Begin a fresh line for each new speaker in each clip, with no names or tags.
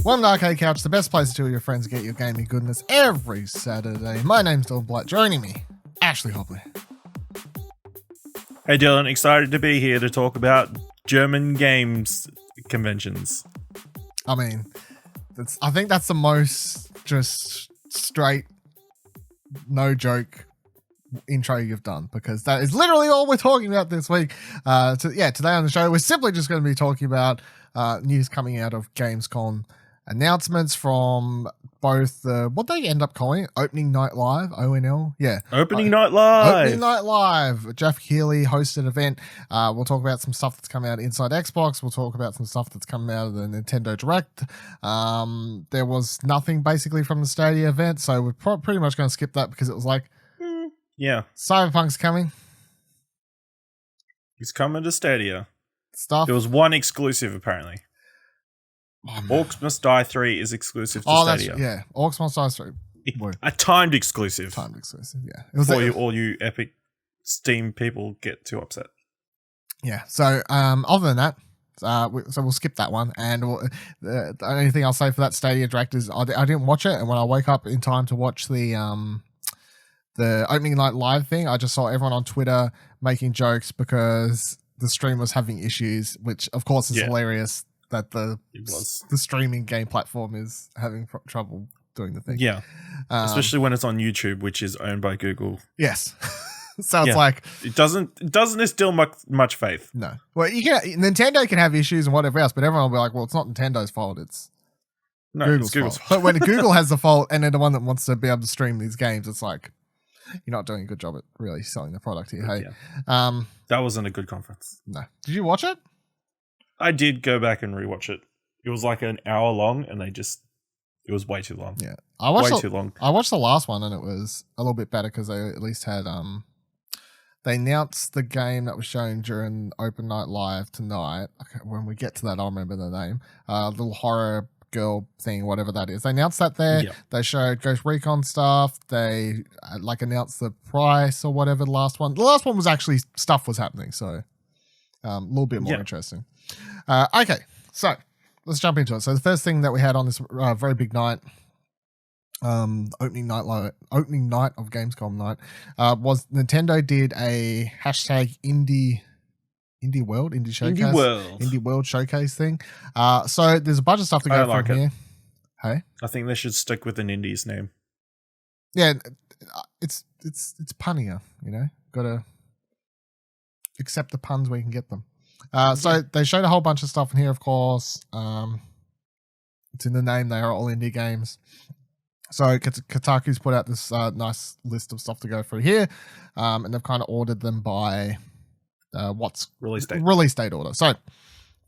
Welcome to Arcade Couch, the best place to chill with your friends and get your gaming goodness every Saturday. My name's Dylan Blatt. Joining me, Ashley Hobley.
Hey Dylan, excited to be here to talk about German games conventions.
I mean, I think that's the most just straight, no joke intro you've done, because that is literally all we're talking about this week. Today on the show, we're simply just going to be talking about news coming out of Gamescom, announcements from both what they end up calling it, Opening Night Live, ONL. Yeah.
Opening Night Live.
Opening Night Live. Geoff Keighley hosted an event. We'll talk about some stuff that's coming out inside Xbox. We'll talk about some stuff that's coming out of the Nintendo Direct. There was nothing basically from the Stadia event, so we're pretty much going to skip that because it was like,
yeah,
Cyberpunk's coming.
He's coming to Stadia.
Stuff.
There was one exclusive apparently. Orcs Must Die 3 is exclusive to Stadia.
Yeah. Orcs Must Die 3.
A timed exclusive.
Timed exclusive, yeah. It was
Before all you Epic Steam people get too upset.
Yeah. So, other than that, we'll skip that one. And the only thing I'll say for that Stadia Direct is I didn't watch it, and when I woke up in time to watch the Opening Night Live thing, I just saw everyone on Twitter making jokes because the stream was having issues, which of course is hilarious that the streaming game platform is having trouble doing the thing.
Yeah. Especially when it's on YouTube, which is owned by Google.
Yes. So it's like
it doesn't instill much faith.
No. Well, Nintendo can have issues and whatever else, but everyone will be like, well, it's not Nintendo's fault, it's Google's fault. But when Google has the fault and they're the one that wants to be able to stream these games, it's like you're not doing a good job at really selling the product here. Hey.
Yeah. That wasn't a good conference.
No. Did you watch it?
I did go back and rewatch it. It was like an hour long, and it was way too long.
Yeah,
too long.
I watched the last one, and it was a little bit better because they at least had they announced the game that was shown during Open Night Live tonight. Okay, when we get to that, I'll remember the name. Little horror girl thing, whatever that is. They announced that there. Yep. They showed Ghost Recon stuff. They announced the price or whatever. The last one was actually stuff was happening, so a little bit more interesting. Okay, so let's jump into it. So the first thing that we had on this very big night, opening night of Gamescom night, was Nintendo did a hashtag Indie World Showcase thing. So there's a bunch of stuff to go from here. Hey,
I think they should stick with an Indie's name.
Yeah, it's punnier, Gotta accept the puns where you can get them. So they showed a whole bunch of stuff in here, of course. It's in the name. They are all indie games. So Kotaku's put out this nice list of stuff to go through here, and they've kind of ordered them by what's release date order. So,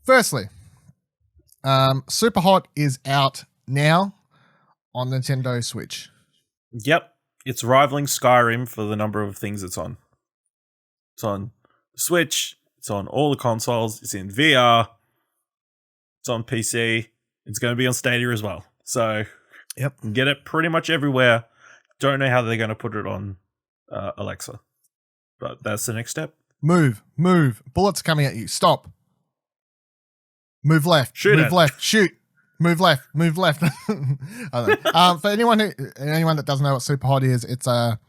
firstly, Superhot is out now on Nintendo Switch.
Yep, it's rivaling Skyrim for the number of things it's on. It's on Switch. It's on all the consoles. It's in VR. It's on PC. It's going to be on Stadia as well. So, you can get it pretty much everywhere. Don't know how they're going to put it on Alexa. But that's the next step.
Move. Bullets coming at you. Stop. Move left. Move left. Shoot. Move left. For anyone that doesn't know what Superhot is, it's a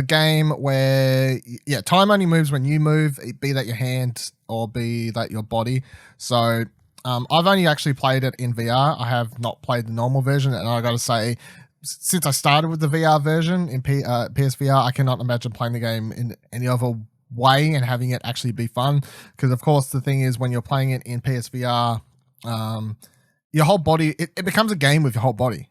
game where, time only moves when you move, be that your hand or be that your body. So I've only actually played it in VR. I have not played the normal version, and I got to say, since I started with the VR version in PSVR, I cannot imagine playing the game in any other way and having it actually be fun. Because of course, the thing is, when you're playing it in PSVR, your whole body it becomes a game with your whole body.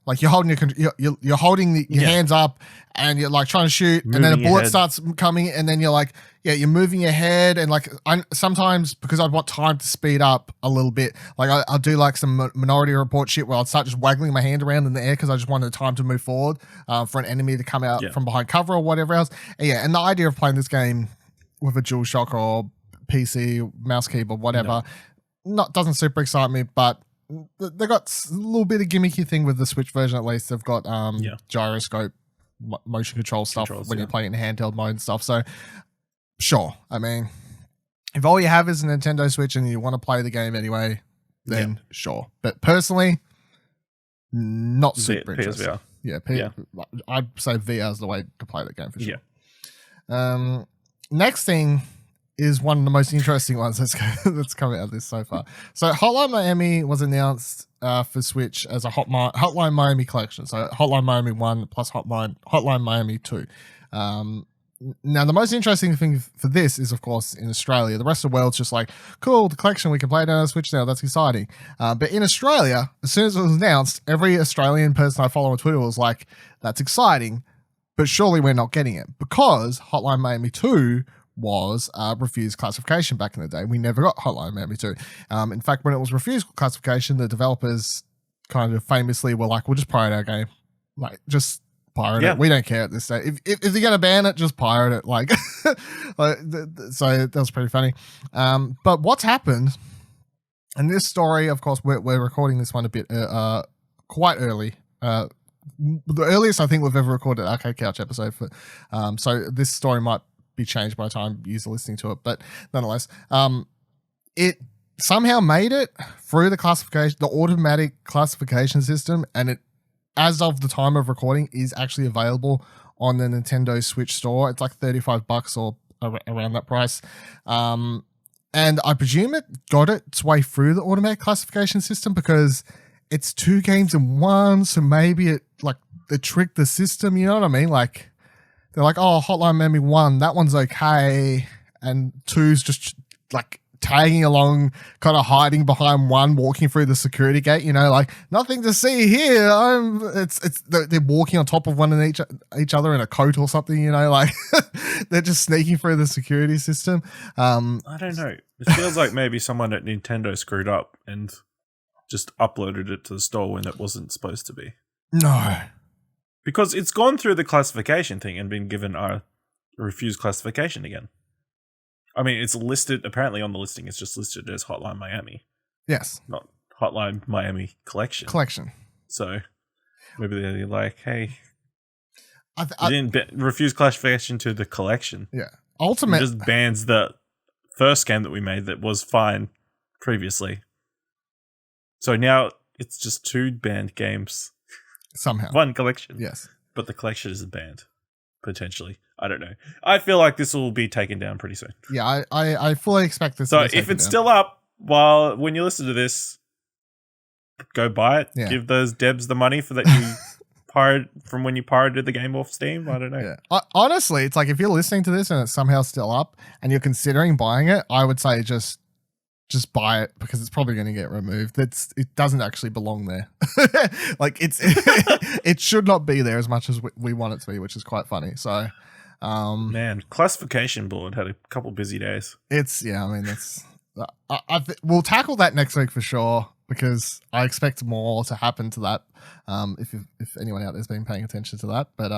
Like you're holding you're holding your hands up, and you're like trying to shoot, and then a bullet starts coming, and then you're like, you're moving your head, and like sometimes because I'd want time to speed up a little bit, like I'll do like some Minority Report shit where I'll start just waggling my hand around in the air because I just wanted time to move forward for an enemy to come out from behind cover or whatever else. And the idea of playing this game with a DualShock or PC mouse keyboard, whatever, doesn't super excite me, but they got a little bit of gimmicky thing with the Switch version. At least they've got gyroscope motion control stuff when you're playing in handheld mode and stuff. So sure, I mean, if all you have is a Nintendo Switch and you want to play the game anyway, then sure. But personally, not super interesting.
PSVR.
Yeah, I'd say VR is the way to play that game for sure. Yeah. Next thing is one of the most interesting ones that's come out of this so far. So Hotline Miami was announced for Switch as a Hotline Miami collection. So Hotline Miami 1 plus Hotline Miami 2. Now, the most interesting thing for this is, of course, in Australia. The rest of the world's just like, cool, the collection, we can play it on Switch now. That's exciting. But in Australia, as soon as it was announced, every Australian person I follow on Twitter was like, that's exciting, but surely we're not getting it. Because Hotline Miami 2 was refused classification back in the day. We never got Hotline Miami 2. In fact, when it was refused classification, the developers kind of famously were like, we'll just pirate our game. Like, just pirate it. We don't care at this stage. If you're going to ban it, just pirate it. Like, so that was pretty funny. But what's happened, and this story, of course, we're recording this one a bit quite early. The earliest I think we've ever recorded an Arcade Couch episode for. So this story might be changed by the time you're listening to it, but nonetheless, it somehow made it through the automatic classification system, and it, as of the time of recording, is actually available on the Nintendo Switch store. It's like $35 or around that price. And I presume it got its way through the automatic classification system because it's 2 games in one. So maybe it tricked the system. You know what I mean? Like, they're like, oh, Hotline Miami 1, that one's okay. And 2's just like tagging along, kind of hiding behind 1, walking through the security gate, you know, like, nothing to see here. They're walking on top of one and each other in a coat or something, you know, like they're just sneaking through the security system.
I don't know. It feels like maybe someone at Nintendo screwed up and just uploaded it to the store when it wasn't supposed to be.
No.
Because it's gone through the classification thing and been given a refused classification again. I mean, it's listed, apparently on the listing, it's just listed as Hotline Miami.
Yes.
Not Hotline Miami Collection. So maybe they're like, hey, you didn't refuse classification to the collection.
Yeah.
It just bans the first game that we made that was fine previously. So now it's just 2 banned games.
Somehow.
1 collection.
Yes.
But the collection isn't banned, potentially. I don't know. I feel like this will be taken down pretty soon.
Yeah, I fully expect this
to
be taken
if it's
down.
still up, when you listen to this, go buy it. Yeah. Give those devs the money for that you from when you pirated the game off Steam. I don't know.
Yeah. Honestly, it's like if you're listening to this and it's somehow still up and you're considering buying it, I would say just buy it because it's probably going to get removed. It doesn't actually belong there. Like it should not be there as much as we want it to be, which is quite funny. So,
man, classification board had a couple busy days.
We'll tackle that next week for sure because I expect more to happen to that. If anyone out there's been paying attention to that, but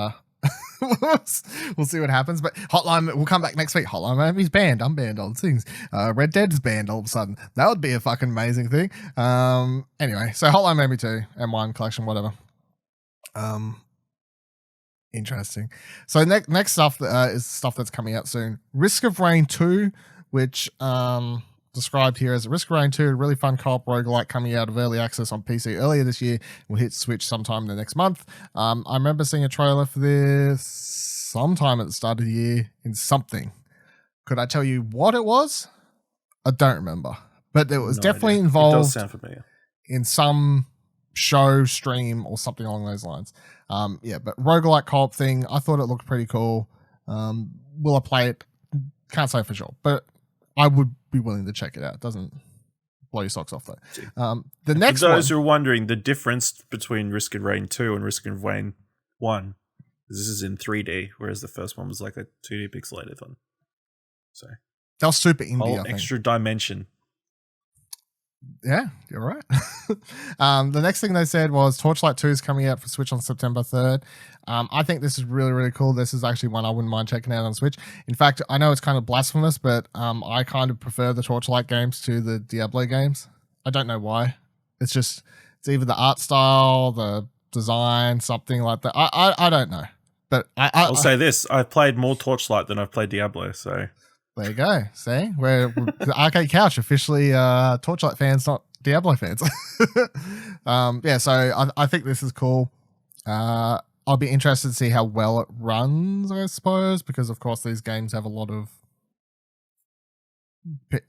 we'll see what happens. But Hotline, we'll come back next week. Hotline Miami's banned. I'm banned on things. Red Dead's banned all of a sudden. That would be a fucking amazing thing. Anyway, so Hotline Miami 2 and 1 collection, whatever. Interesting. So next stuff is stuff that's coming out soon. Risk of Rain 2, which described here as Risk of Rain 2, a really fun co-op roguelike coming out of early access on PC earlier this year. Will hit Switch sometime in the next month. I remember seeing a trailer for this sometime at the start of the year in something. Could I tell you what it was? I don't remember. But it was definitely involved. It does
sound familiar.
In some show, stream, or something along those lines. But roguelike co-op thing, I thought it looked pretty cool. Will I play it? Can't say for sure, but I would be willing to check it out. It doesn't blow your socks off though. The next
for those who are wondering, the difference between Risk of Rain 2 and Risk of Rain 1 is this is in 3D, whereas the first one was like a 2D pixelated one. So
that was super indie.
Extra dimension.
Yeah, you're right. The next thing they said was Torchlight 2 is coming out for Switch on September 3rd. I think this is really, really cool. This is actually one I wouldn't mind checking out on Switch. In fact, I know it's kind of blasphemous, but I kind of prefer the Torchlight games to the Diablo games. I don't know why. It's either the art style, the design, something like that. I don't know. But I'll
say this. I've played more Torchlight than I've played Diablo, so...
There you go. See? We're the Arcade Couch officially Torchlight fans, not Diablo fans. Yeah, so I think this is cool. I'll be interested to see how well it runs, I suppose, because of course these games have a lot of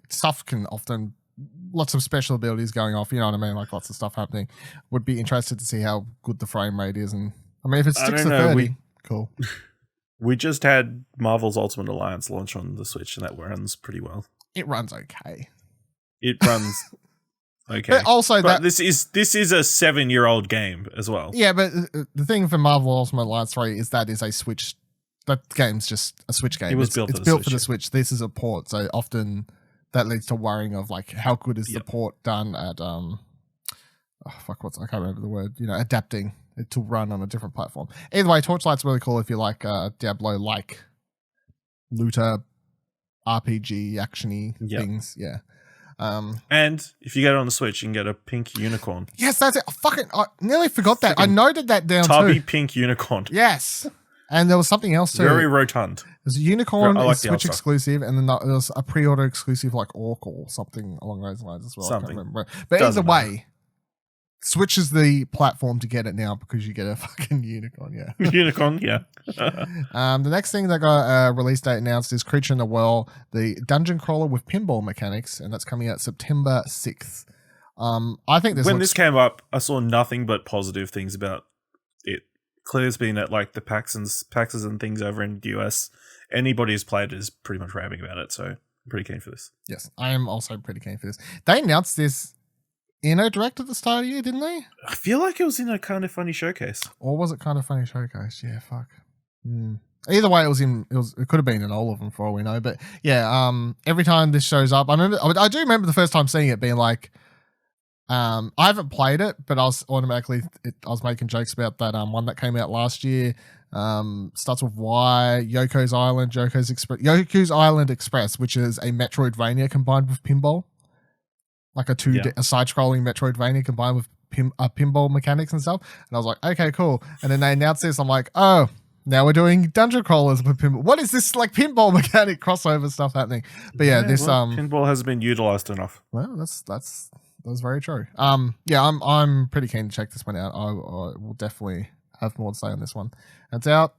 stuff, can often lots of special abilities going off, you know what I mean, like lots of stuff happening. Would be interested to see how good the frame rate is, and I mean if it sticks to 30, cool.
We just had Marvel's Ultimate Alliance launch on the Switch, and that runs pretty well.
It runs okay.
It runs okay.
But also,
but this is a 7-year-old game as well.
Yeah, but the thing for Marvel Ultimate Alliance 3 is that is a Switch. That game's just a Switch game.
It was
it's built for the Switch. This is a port, so often that leads to worrying of like how good is the port done at I can't remember the word. Adapting it to run on a different platform. Either way, Torchlight's really cool if you like Diablo like looter RPG actiony things. Yeah.
And if you get it on the Switch, you can get a pink unicorn.
Yes, that's it. I nearly forgot that. I noted that down
tubby
too.
Pink unicorn.
Yes. And there was something else too.
Very rotund.
There's a unicorn, like Switch exclusive, and then there was a pre-order exclusive like Orc or something along those lines as well.
Something.
I can't remember. But either way, Switch is the platform to get it now because you get a fucking unicorn, yeah.
Unicorn, yeah.
The next thing that got a release date announced is Creature in the Well, the dungeon crawler with pinball mechanics, and that's coming out September 6th. I think
when this came up, I saw nothing but positive things about it. Claire's been at like the PAXs and things over in the US. Anybody who's played is pretty much raving about it, so I'm pretty keen for this.
Yes, I am also pretty keen for this. They announced this in a direct at the start of the year, didn't they?
I feel like it was in a Kind of Funny showcase.
Or was it Kind of Funny showcase? Yeah, fuck. Either way, it could have been in all of them for all we know. But yeah, every time this shows up, I do remember the first time seeing it being like, I haven't played it, but I was making jokes about that one that came out last year. Starts with Y, Yoku's Island Express, which is a Metroidvania combined with pinball. Like a side-scrolling Metroidvania combined with pinball mechanics and stuff. And I was like, okay, cool. And then they announced this. I'm like, oh, now we're doing dungeon crawlers with pinball. What is this like pinball mechanic crossover stuff happening? But
pinball hasn't been utilized enough.
Well, that's very true. I'm pretty keen to check this one out. I will definitely have more to say on this one. It's out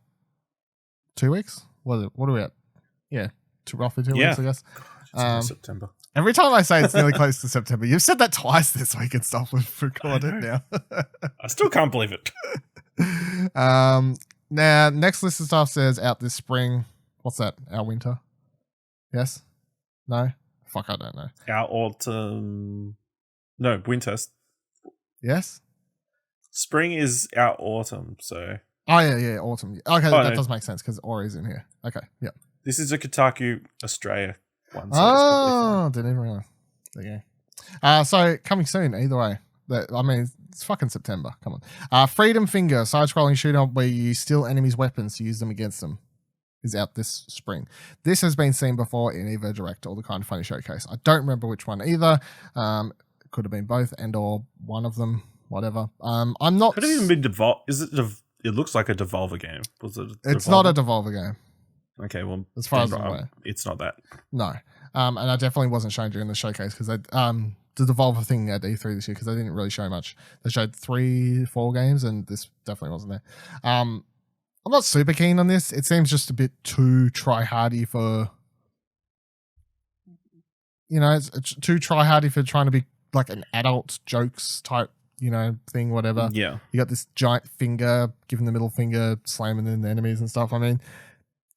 2 weeks. What are we at? Yeah, roughly 2 weeks, I guess.
It's September.
Every time I say it's nearly close to September, you've said that twice this week and stuff. We've recorded now.
I still can't believe it.
Now, next list of stuff says out this spring. What's that? Our winter? Yes? No? Fuck, I don't know.
Our autumn. No, winter.
Yes?
Spring is our autumn, so.
Oh, yeah, autumn. Okay, that does make sense because Ori's in here. Okay, yeah. This
is a Kotaku Australia one.
So didn't even realize. There you go. So coming soon, either way. It's fucking September. Come on. Freedom Finger, side-scrolling shooter where you steal enemies' weapons to use them against them, is out this spring. This has been seen before in either Direct or the Kind of Funny showcase. I don't remember which one either. It could have been both and or one of them. Whatever. I'm not.
Could have even been Devolver. It looks like a Devolver game.
It's not a Devolver game.
Okay, well,
as far as I'm aware,
it's not that.
No, and I definitely wasn't shown during the showcase because the Devolver thing at E3 this year because they didn't really show much. They showed 3-4 games, and this definitely wasn't there. I'm not super keen on this. It seems just a bit too try-hardy for, it's too try-hardy for trying to be like an adult jokes type, thing, whatever.
Yeah,
you got this giant finger, giving the middle finger, slamming in the enemies and stuff. I mean,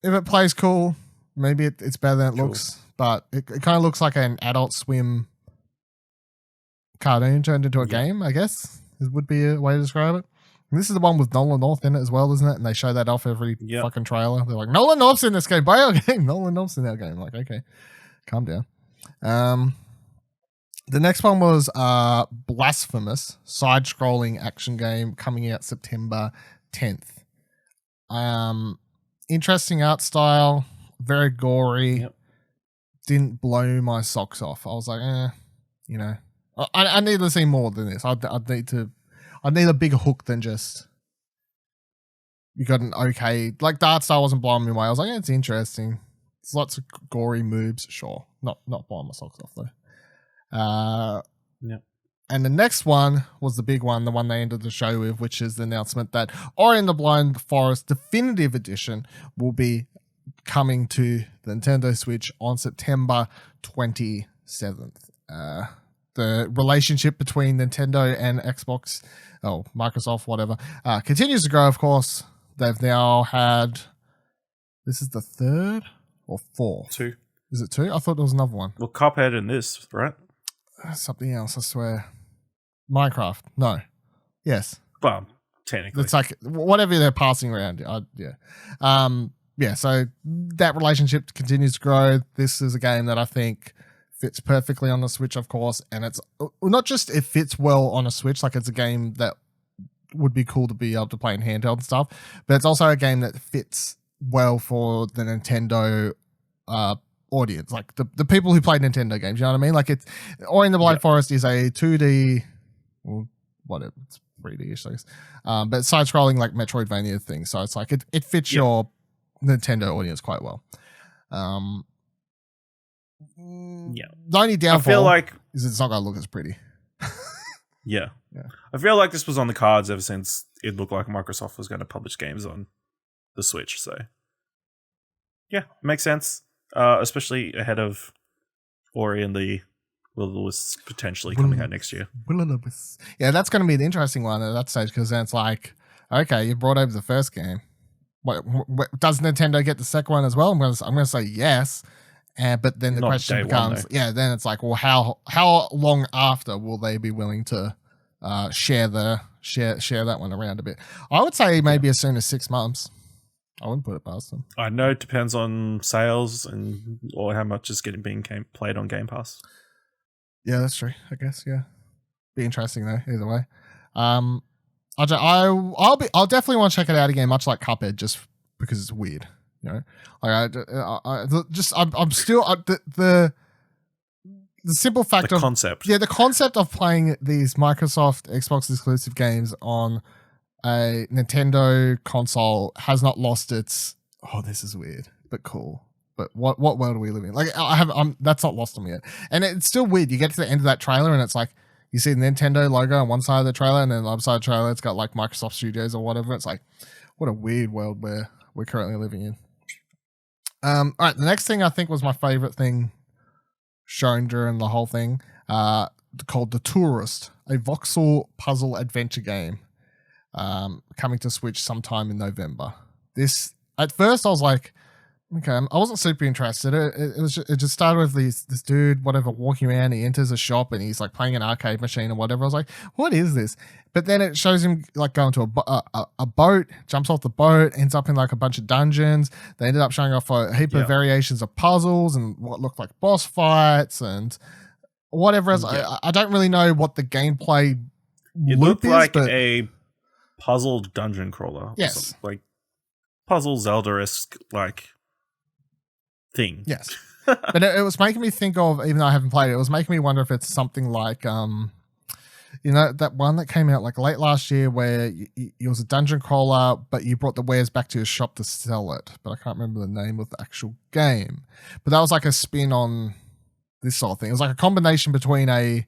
if it plays cool, maybe it's better than it looks, but it kind of looks like an Adult Swim cartoon turned into a game, I guess, would be a way to describe it. And this is the one with Nolan North in it as well, isn't it? And they show that off every fucking trailer. They're like, Nolan North's in this game, buy our game. Nolan North's in our game. I'm like, okay, calm down. The next one was Blasphemous, side-scrolling action game coming out September 10th. Interesting art style, very gory.
Yep.
Didn't blow my socks off. I was like, I need to see more than this. I'd need a bigger hook than just you got an okay. Like the art style wasn't blowing me away. I was like, it's interesting. There's lots of gory moves. Sure, not blowing my socks off though.
Yeah.
And the next one was the big one, the one they ended the show with, which is the announcement that Ori and the Blind Forest Definitive Edition will be coming to the Nintendo Switch on September 27th. The relationship between Nintendo and Xbox, Microsoft, whatever, continues to grow, of course. They've now had, this is the third or fourth?
2.
Is it 2? I thought there was another one.
Well, Cuphead in this, right?
Something else, I swear. Minecraft. No. Yes.
Well, technically.
It's like whatever they're passing around. So that relationship continues to grow. This is a game that I think fits perfectly on the Switch, of course. And it's not just it fits well on a Switch, like it's a game that would be cool to be able to play in handheld and stuff, but it's also a game that fits well for the Nintendo audience, like the people who play Nintendo games, you know what I mean? Like it's Ori and the Blind Forest is a 2D, well, whatever, it's 3D-ish, I guess, but side-scrolling like Metroidvania thing. So it's like it fits your Nintendo audience quite well. The only downfall
I feel like
is it's not going to look as pretty.
yeah, I feel like this was on the cards ever since it looked like Microsoft was going to publish games on the Switch. So yeah, makes sense. Especially ahead of Ori and the Will-o-wisps potentially coming out next year.
Will-o-wisps. Yeah, that's going to be an interesting one at that stage, because then it's like, okay, you brought over the first game. What, does Nintendo get the second one as well? I'm going to say yes, but then the
Not
question
day one,
becomes,
though.
then it's like, well, how long after will they be willing to share that one around a bit? I would say maybe as soon as 6 months. I wouldn't put it past them.
I know it depends on sales or how much is being played on Game Pass.
Yeah, that's true. I guess. Yeah, be interesting though. Either way, I'll definitely want to check it out again. Much like Cuphead, just because it's weird. You know, like I'm still the simple fact
The
of
concept.
Yeah, the concept of playing these Microsoft Xbox exclusive games on a Nintendo console has not lost its, this is weird but cool, but what world are we living in? Like that's not lost on me yet. And it's still weird. You get to the end of that trailer and it's like you see the Nintendo logo on one side of the trailer, and then the other side of the trailer it's got like Microsoft Studios or whatever. It's like, what a weird world we're currently living in. All right, the next thing I think was my favorite thing shown during the whole thing, called The Tourist, a voxel puzzle adventure game. Coming to Switch sometime in November. This, at first I was like, okay, I wasn't super interested. It just started with this dude, whatever, walking around. He enters a shop and he's like playing an arcade machine or whatever. I was like, what is this? But then it shows him like going to a boat, jumps off the boat, ends up in like a bunch of dungeons. They ended up showing off a heap of variations of puzzles and what looked like boss fights and whatever else. I don't really know what the gameplay
looked like a puzzle dungeon crawler.
Yes.
Like puzzle Zelda-esque like thing.
Yes. But it was making me think of, even though I haven't played it, it was making me wonder if it's something like, that one that came out like late last year where it was a dungeon crawler, but you brought the wares back to your shop to sell it. But I can't remember the name of the actual game. But that was like a spin on this sort of thing. It was like a combination between a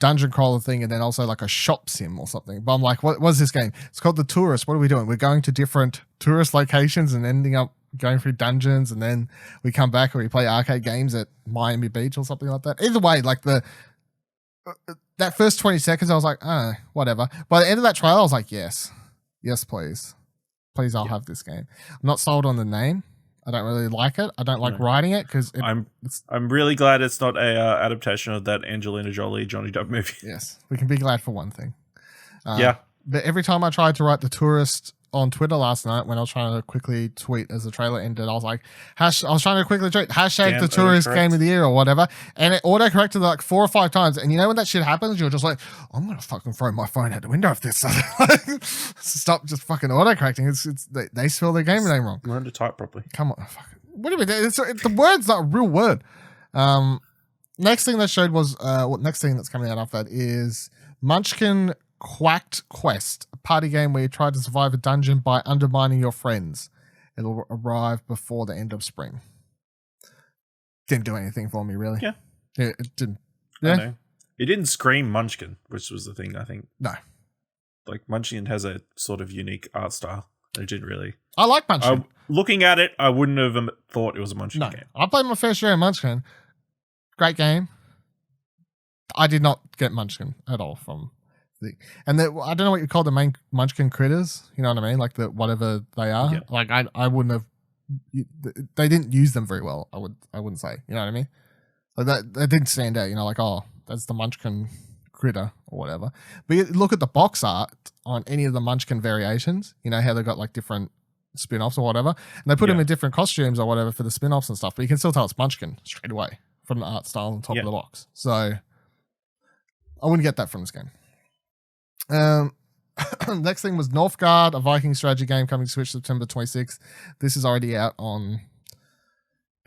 dungeon crawler thing and then also like a shop sim or something. But I'm like, what was this game? It's called The Tourist. What are we doing? We're going to different tourist locations and ending up going through dungeons, and then we come back and we play arcade games at Miami Beach or something like that. Either way, like that first 20 seconds, I was like, whatever. By the end of that trailer, I was like, yes, please. I'll have this game. I'm not sold on the name. I don't really like it. I don't like writing it because
I'm really glad it's not a adaptation of that Angelina Jolie Johnny Depp movie.
Yes, we can be glad for one thing.
But
every time I tried to write The Tourist on Twitter last night when I was trying to quickly tweet as the trailer ended, I was like, I was trying to quickly tweet hashtag The Tourist Game of the Year or whatever, and it auto-corrected like 4 or 5 times. And you know when that shit happens, you're just like, I'm gonna fucking throw my phone out the window if this stop just fucking auto-correcting. They spell their game name wrong.
Learn to type properly.
Come on, what do you mean? The word's not a real word. Next thing they showed was next thing that's coming out after that is Munchkin Quacked Quest, a party game where you try to survive a dungeon by undermining your friends. It'll arrive before the end of spring. Didn't do anything for me, really.
Yeah.
It didn't. Yeah.
It didn't scream Munchkin, which was the thing, I think.
No.
Like, Munchkin has a sort of unique art style. It didn't really.
I like Munchkin.
Looking at it, I wouldn't have thought it was a Munchkin game.
I played my fair share of Munchkin. Great game. I did not get Munchkin at all from I don't know what you call the main Munchkin critters. You know what I mean? Like whatever they are.
Yeah.
Like I wouldn't have. They didn't use them very well. I wouldn't say. You know what I mean? Like that didn't stand out. You know, like that's the Munchkin critter or whatever. But you look at the box art on any of the Munchkin variations. You know how they've got like different spin-offs or whatever, and they put them in different costumes or whatever for the spin-offs and stuff. But you can still tell it's Munchkin straight away from the art style on top of the box. So I wouldn't get that from this game. Next thing was Northgard, a Viking strategy game coming to Switch September 26th. This is already out on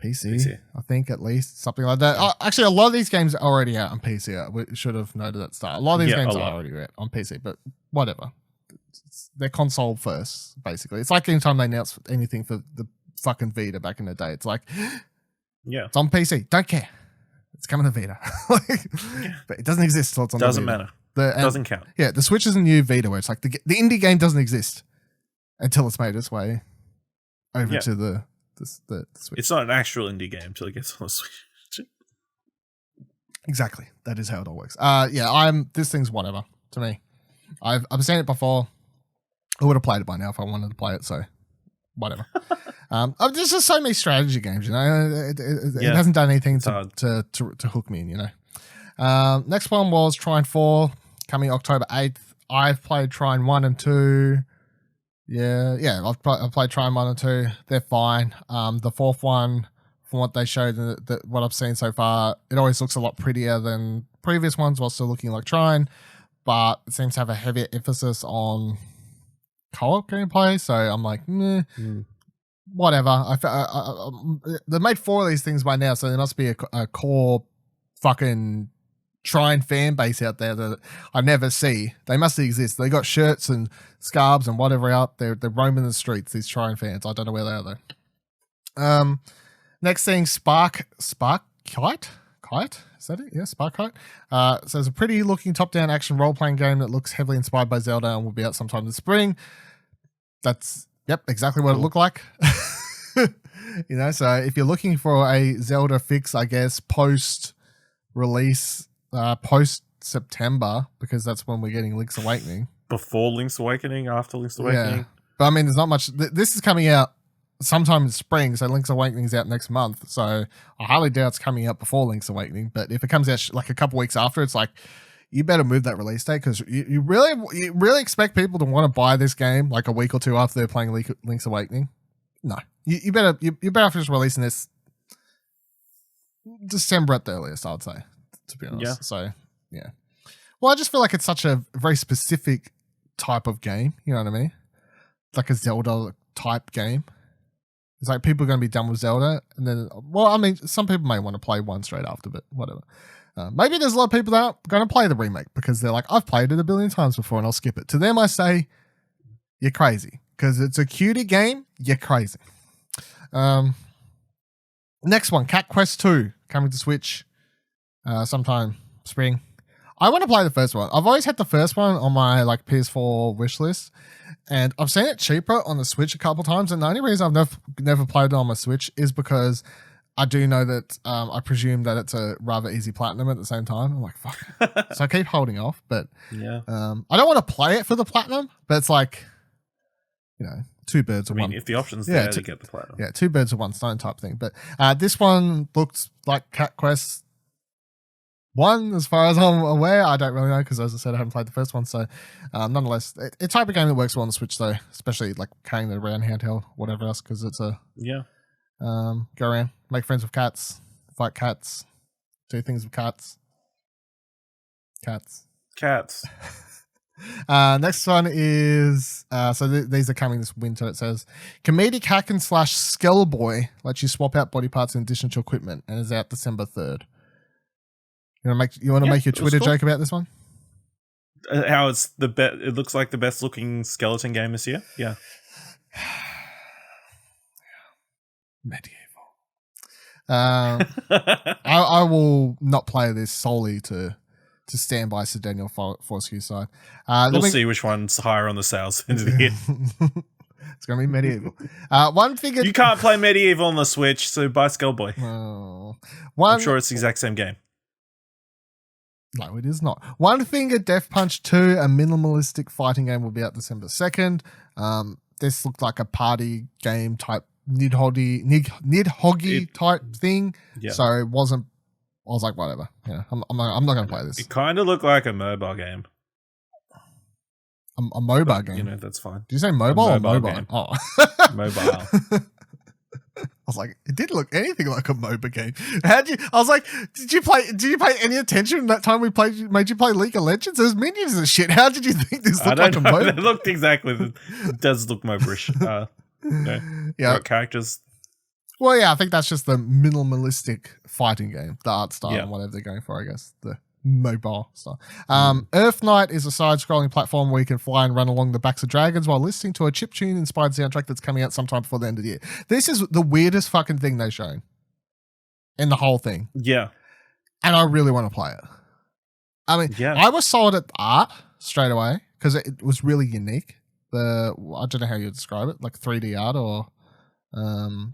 PC, I think, at least, something like that. Actually, a lot of these games are already out on PC. We should have noted at the start. A lot of these games are already out on PC, but whatever. They're console first, basically. It's like anytime they announce anything for the fucking Vita back in the day. It's like, it's on PC. Don't care. It's coming to Vita. But it doesn't exist till it's on the Vita.
Doesn't matter. Doesn't count.
Yeah, the Switch is a new Vita where it's like the indie game doesn't exist until it's made its way over to the Switch.
It's not an actual indie game until it gets on the Switch.
Exactly. That is how it all works. This thing's whatever to me. I've seen it before. I would have played it by now if I wanted to play it, so whatever. There's just so many strategy games, you know. It hasn't done anything to hook me in, you know. Next one was Trine 4, coming October 8th. I've played Trine 1 and 2. I've played Trine 1 and 2. They're fine. The fourth one, from what they showed, what I've seen so far, it always looks a lot prettier than previous ones while still looking like Trine, but it seems to have a heavier emphasis on co-op gameplay, so I'm like, whatever. They made 4 of these things by now, so there must be a core fucking Trine fan base out there that I never see. They must exist. They got shirts and scarves and whatever out. They're roaming the streets, these Trine fans. I don't know where they are though. Next thing, Spark Kite? Kite? Is that it? Yeah, Spark Kite. So it's a pretty looking top-down action role-playing game that looks heavily inspired by Zelda and will be out sometime this spring. That's exactly what it looked like. You know, so if you're looking for a Zelda fix, I guess, post-release, post-September, because that's when we're getting Link's Awakening.
Before Link's Awakening, after Link's Awakening.
Yeah. But I mean, there's not much. This is coming out sometime in spring, so Link's Awakening is out next month. So I highly doubt it's coming out before Link's Awakening. But if it comes out like a couple weeks after, it's like, you better move that release date, because you really expect people to want to buy this game like a week or two after they're playing Link's Awakening. No, you better finish releasing this December at the earliest, I would say, to be honest.
Yeah.
So yeah. Well, I just feel like it's such a very specific type of game. You know what I mean? It's like a Zelda type game. It's like people are going to be done with Zelda, and then, well, I mean, some people may want to play one straight after, but whatever. Maybe there's a lot of people that are going to play the remake because they're like, I've played it a billion times before and I'll skip it. To them, I say, you're crazy, because it's a cutie game. You're crazy. Next one, Cat Quest 2, coming to Switch sometime spring. I want to play the first one. I've always had the first one on my like PS4 wish list, and I've seen it cheaper on the Switch a couple times. And the only reason I've never played it on my Switch is because I do know that I presume that it's a rather easy platinum at the same time. I'm like, fuck. So I keep holding off, but I don't want to play it for the platinum, but it's like, you know, two birds with one.
If the option's there to get the platinum.
Yeah, two birds with one stone type thing. But this one looked like Cat Quest 1, as far as I'm aware. I don't really know, because as I said, I haven't played the first one. So nonetheless, it's a type of game that works well on the Switch, though, especially like carrying it around handheld, whatever else, because it's a go around, make friends with cats, fight cats, do things with cats. Next one is these are coming this winter. It says comedic hack and slash Skellboy lets you swap out body parts in addition to equipment, and is out December 3rd. You want to make your Twitter joke about this one?
How it's it looks like the best looking skeleton game this year. Yeah.
Medieval. I will not play this solely to to stand by Sir Daniel Fortescue's side.
We'll see which one's higher on the sales end of the year.
It's going to be Medieval. One thing
you can't play Medieval on the Switch, so buy Skullboy. I'm sure it's the exact same game.
No, it is not. One Finger Death Punch 2, a minimalistic fighting game, will be out December 2nd. This looked like a party game type Nidhoggy type thing. Yeah. So it wasn't. I was like, whatever. Yeah, I'm not going to play this.
It kind of looked like a mobile game.
A mobile game.
You know, that's fine.
Did you say mobile or mobile?
Game.
Oh,
mobile.
I was like, it didn't look anything like a MOBA game. I was like, did you pay any attention that time we made you play League of Legends? There's minions and shit. How did you think this looked like a MOBA?
It looked exactly. It does look MOBA-ish. Yeah. Characters.
Well, yeah, I think that's just the minimalistic fighting game, the art style and whatever they're going for, I guess. The mobile style. Earth Night is a side-scrolling platform where you can fly and run along the backs of dragons while listening to a chiptune-inspired soundtrack that's coming out sometime before the end of the year. This is the weirdest fucking thing they've shown in the whole thing.
Yeah.
And I really want to play it. I mean, I was sold at the art straight away because it was really unique. I don't know how you describe it, like 3D art or...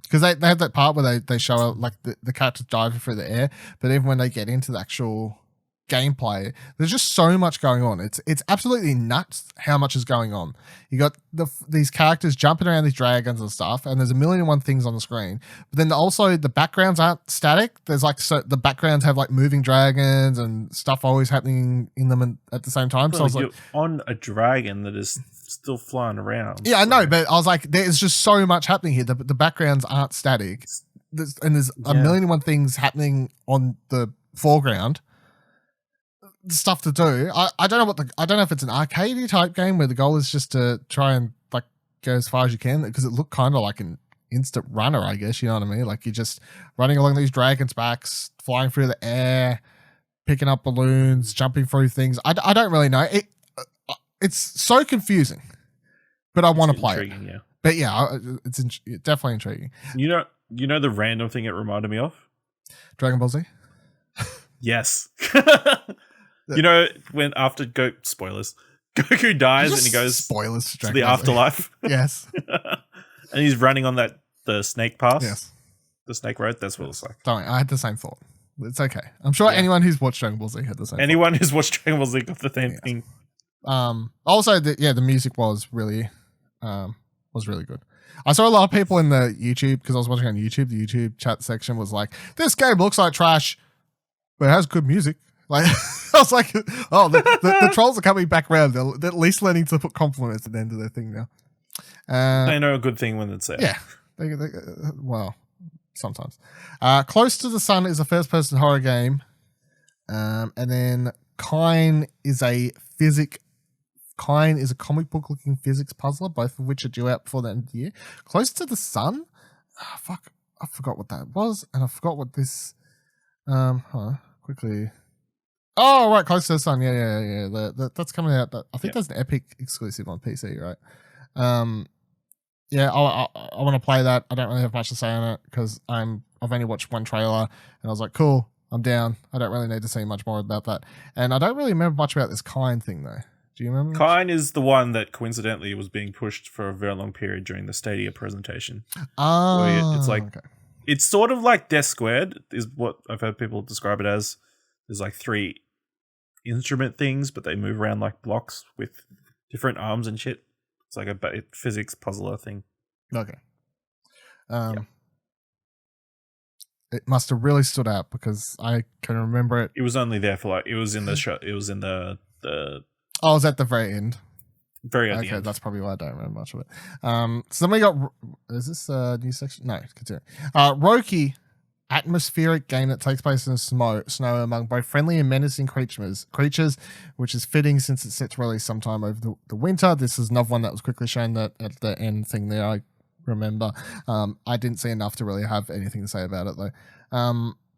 because they have that part where they show like the characters diving through the air, but even when they get into the actual gameplay, there's just so much going on. It's absolutely nuts how much is going on. You got these characters jumping around these dragons and stuff, and there's a million and one things on the screen. But then also the backgrounds aren't static. There's like the backgrounds have like moving dragons and stuff always happening in them at the same time. So I was like,
you're on a dragon that is still flying around.
Yeah, I know, but I was like, there's just so much happening here. The backgrounds aren't static, there's a million and one things happening on the foreground. Stuff to do. I don't know I don't know if it's an arcadey type game where the goal is just to try and like go as far as you can, because it looked kind of like an instant runner, I guess, you know what I mean? Like you're just running along these dragons' backs, flying through the air, picking up balloons, jumping through things. I don't really know. It's so confusing, but I want to play it. Yeah. But yeah, it's definitely intriguing.
You know the random thing it reminded me of?
Dragon Ball Z?
Yes. You know, when after spoilers, Goku dies and he goes
spoilers
to the afterlife.
Yes.
And he's running on the snake path.
Yes.
The snake road. That's what it's like.
Don't worry, I had the same thought. It's okay. I'm sure anyone who's watched Dragon Ball Z had the same
Anyone who's watched Dragon Ball Z got the same thing.
Also, the music was really good. I saw a lot of people in the YouTube, because I was watching on YouTube, the YouTube chat section was like, this game looks like trash, but it has good music. Like, I was like, oh, the trolls are coming back around. They're at least learning to put compliments at the end of their thing now.
They know a good thing when it's there.
Yeah. Well, sometimes. Close to the Sun is a first-person horror game. And then Kine is a comic book-looking physics puzzler, both of which are due out before the end of the year. Close to the Sun? Oh, fuck. I forgot what that was, and I forgot what this... quickly... Oh, right, Close to the Sun. Yeah. That's coming out. I think that's an Epic exclusive on PC, right? Yeah, I want to play that. I don't really have much to say on it because I've only watched one trailer, and I was like, cool, I'm down. I don't really need to see much more about that. And I don't really remember much about this Kine thing, though. Do you remember?
Kine is the one that coincidentally was being pushed for a very long period during the Stadia presentation. It's like, it's sort of like Death Squared, is what I've heard people describe it as. There's like 3 instrument things, but they move around like blocks with different arms and shit. It's like a physics puzzler thing.
Okay. It must have really stood out because I can remember it.
It was only there for it was in the show. It was in the.
Oh, it was at the very end.
Very at the end.
That's probably why I don't remember much of it. So then we got. Is this a new section? No, continue. Roki. Atmospheric game that takes place in the snow among both friendly and menacing creatures, which is fitting since it's set to release sometime over the winter. This is another one that was quickly shown that at the end thing there, I remember. I didn't see enough to really have anything to say about it, though.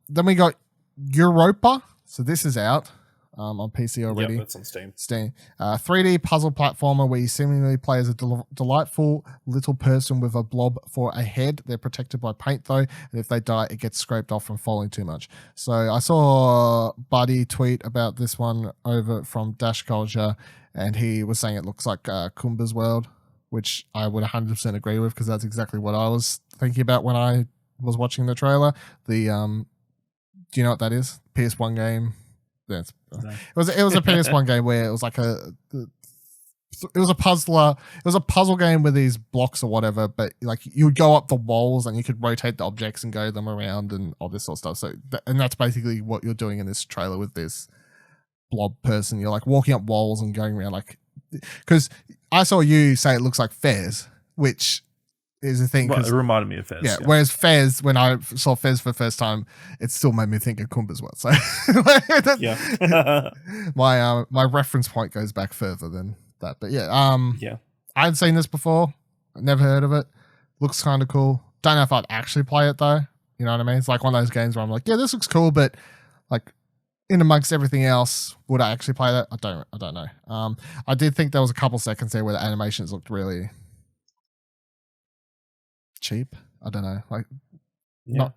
Then we got Europa. So this is out. on PC already.
Yeah, that's on Steam.
3D puzzle platformer where you seemingly play as a delightful little person with a blob for a head. They're protected by paint though, and if they die, it gets scraped off from falling too much. So I saw Buddy tweet about this one over from Dash Culture, and he was saying it looks like Kumba's World, which I would 100% agree with because that's exactly what I was thinking about when I was watching the trailer. The do you know what that is? PS1 game. Yeah,
No.
it was a PS1 game where it was like it was a puzzler. It was a puzzle game with these blocks or whatever, but like you would go up the walls and you could rotate the objects and go them around and all this sort of stuff. So and that's basically what you're doing in this trailer with this blob person. You're like walking up walls and going around like, because I saw you say it looks like Fez, which is the thing.
Well, it reminded me of Fez.
Yeah, whereas Fez, when I saw Fez for the first time, it still made me think of Kumba's World. So
Yeah.
my reference point goes back further than that. But yeah,
Yeah.
I hadn't seen this before. Never heard of it. Looks kind of cool. Don't know if I'd actually play it though. You know what I mean? It's like one of those games where I'm like, yeah, this looks cool, but like in amongst everything else, would I actually play that? I don't know. I did think there was a couple seconds there where the animations looked really cheap. I don't know, like not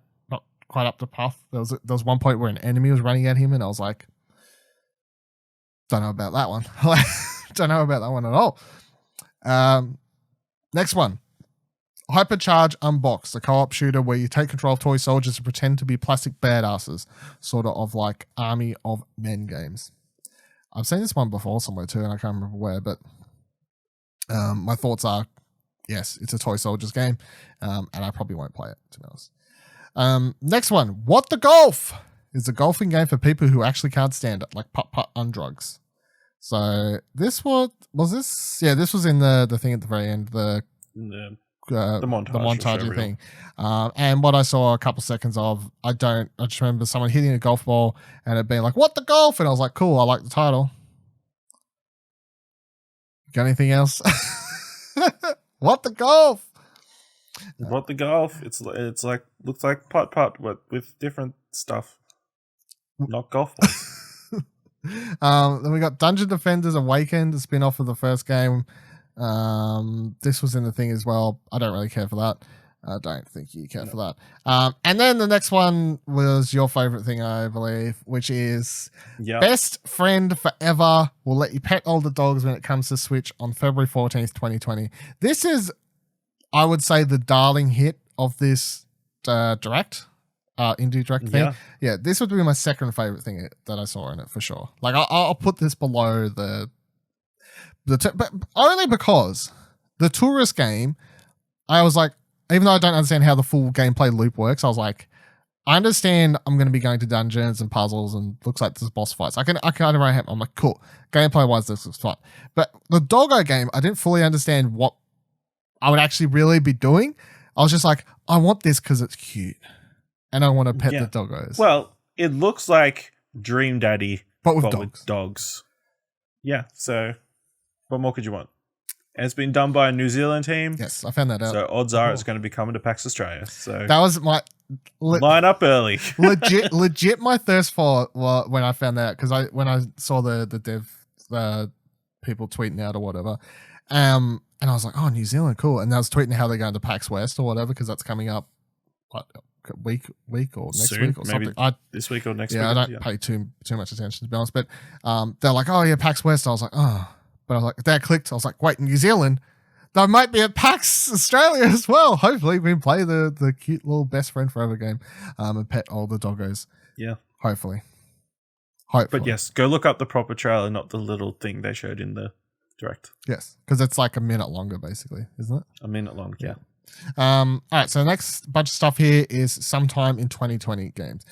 quite up to puff. There was one point where an enemy was running at him, and I was like, don't know about that one. Don't know about that one at all. Next one, Hypercharge Unboxed, a co-op shooter where you take control of toy soldiers and pretend to be plastic badasses, sort of like Army of Men games. I've seen this one before somewhere too, and I can't remember where, but my thoughts are, yes, it's a toy soldiers game, and I probably won't play it, to be honest. Next one, What the Golf is a golfing game for people who actually can't stand it, like putt-putt on drugs. So this was this? Yeah, this was in the thing at the very end, the montage thing. And what I saw a couple seconds of, I just remember someone hitting a golf ball and it being like, what the golf? And I was like, cool, I like the title. Got anything else? What the golf?
What the golf? It's like looks like putt but with different stuff. Not golf balls.
Then we got Dungeon Defenders Awakened, a spin-off of the first game. This was in the thing as well. I don't really care for that. I don't think you care for that. And then the next one was your favorite thing, I believe, which is Best Friend Forever will let you pet older dogs when it comes to Switch on February 14th, 2020. This is, I would say, the darling hit of this direct. Indie direct thing. Yeah, this would be my second favorite thing that I saw in it for sure. Like I'll put this below but only because the tourist game, I was like, even though I don't understand how the full gameplay loop works, I was like, I understand I'm going to be going to dungeons and puzzles and looks like there's boss fights. I kind of write I'm like, cool. Gameplay wise, this looks fun. But the doggo game, I didn't fully understand what I would actually really be doing. I was just like, I want this because it's cute. And I want to pet the doggos.
Well, it looks like Dream Daddy,
but with
dogs. Yeah, so what more could you want? And it's been done by a New Zealand team.
Yes, I found that out.
So odds are it's going to be coming to PAX Australia. So
that was my
line up early.
legit my thirst for when I found that out, because when I saw the dev people tweeting out or whatever, and I was like, oh, New Zealand, cool. And I was tweeting how they're going to PAX West or whatever, because that's coming up. What, week or next
Soon,
week or something.
This week or next week.
I don't pay too much attention, to be honest. But they're like, oh yeah, PAX West. I was like, oh. But I was like, that clicked. I was like, wait, New Zealand? They might be at PAX Australia as well. Hopefully we can play the cute little Best Friend Forever game and pet all the doggos.
Yeah.
Hopefully.
But yes, go look up the proper trailer, not the little thing they showed in the direct.
Yes, because it's like a minute longer, basically, isn't it?
A minute long, yeah.
All right, so the next bunch of stuff here is sometime in 2020 games.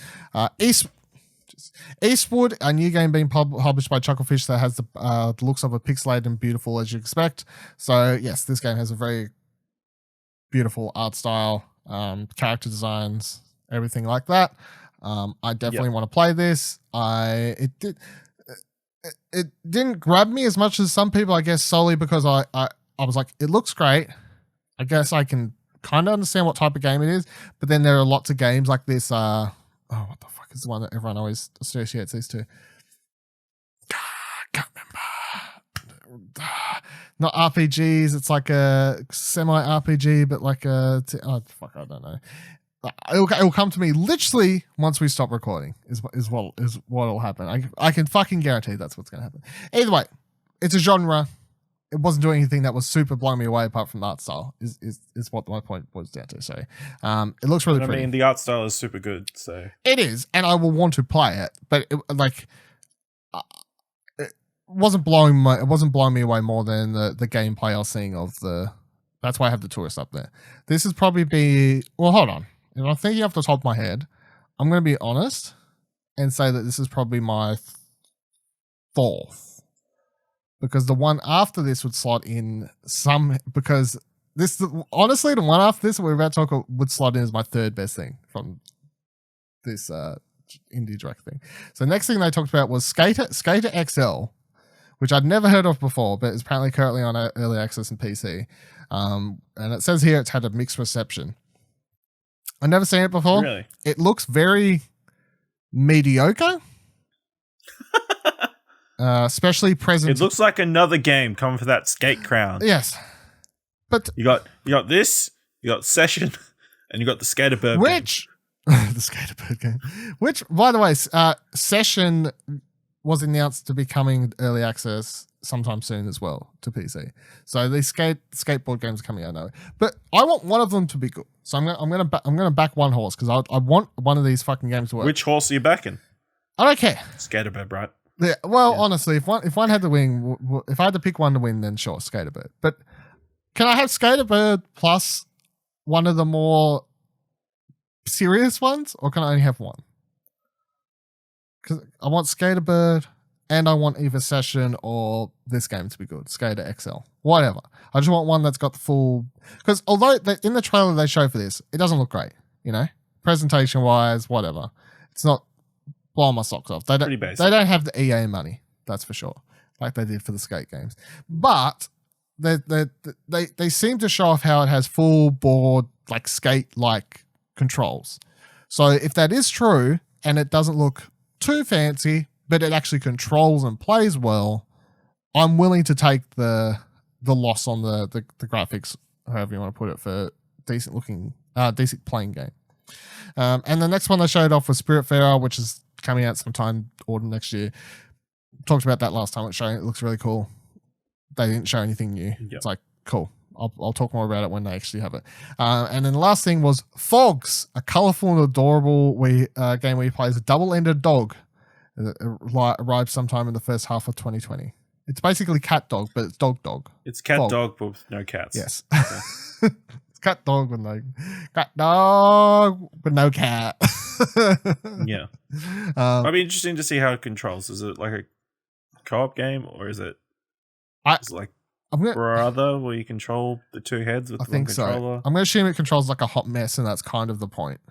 Eastwood, a new game being published by Chucklefish that has the looks of a pixelated and beautiful as you expect. So yes, this game has a very beautiful art style, character designs, everything like that. I definitely want to play this. It didn't grab me as much as some people, I guess, solely because I was like, it looks great. I guess I can kind of understand what type of game it is, but then there are lots of games like this. What the fuck is the one that everyone always associates these two? not RPGs. It's like a semi RPG, but like I don't know. It'll come to me literally once we stop recording. Is what'll happen. I can fucking guarantee that's what's gonna happen. Either way, it's a genre. It wasn't doing anything that was super blowing me away apart from the art style. Is what my point was down to. So, it looks really pretty.
I mean, the art style is super good. So
it is, and I will want to play it, but it wasn't blowing me away more than the gameplay I was seeing of the. That's why I have the tourist up there. This is probably hold on. If I'm thinking off the top of my head, I'm going to be honest and say that this is probably my fourth, because the one after this would slot in because honestly, the one after this we're about to talk would slot in as my third best thing from this indie direct thing. So next thing they talked about was Skater XL, which I'd never heard of before, but is apparently currently on early access and PC. And it says here it's had a mixed reception. I've never seen it before.
Really?
It looks very mediocre. Especially present.
It looks like another game coming for that skate crown.
Yes. But
you got this, you got Session, and you got the Skaterbird game.
The Skaterbird game. Which, by the way, Session was announced to be coming early access sometime soon as well to PC. So these skateboard games are coming out now. But I want one of them to be good. So I'm gonna back one horse because I want one of these fucking games to work.
Which horse are you backing?
I don't care.
Skaterbird, right?
Yeah. Well, honestly, if one had to win, if I had to pick one to win, then sure, Skaterbird. But can I have Skaterbird plus one of the more serious ones, or can I only have one? Because I want Skaterbird and I want either Session or this game to be good. Skater XL. Whatever. I just want one that's got the full... Because although in the trailer they show for this, it doesn't look great, you know? Presentation-wise, whatever. It's not blowing my socks off. They don't have the EA money, that's for sure, like they did for the skate games. But they seem to show off how it has full board, like skate-like controls. So if that is true, and it doesn't look too fancy, but it actually controls and plays well, I'm willing to take the loss on the graphics, however you want to put it, for decent playing game. And the next one they showed off was Spiritfarer, which is coming out sometime autumn next year. Talked about that last time it showing. It looks really cool. They didn't show anything new. Yep. It's like, cool. I'll talk more about it when they actually have it. And then the last thing was Fogs, a colorful and adorable game where you play as a double-ended dog. It arrives sometime in the first half of 2020. It's basically cat dog, but it's dog.
It's cat dog, but with no cats.
Yes. Okay. It's cat dog with no cat.
Yeah. It'd be interesting to see how it controls. Is it like a co-op game, or is it like Brother, where you control the two heads with the one controller?
So. I'm going to assume it controls like a hot mess, and that's kind of the point.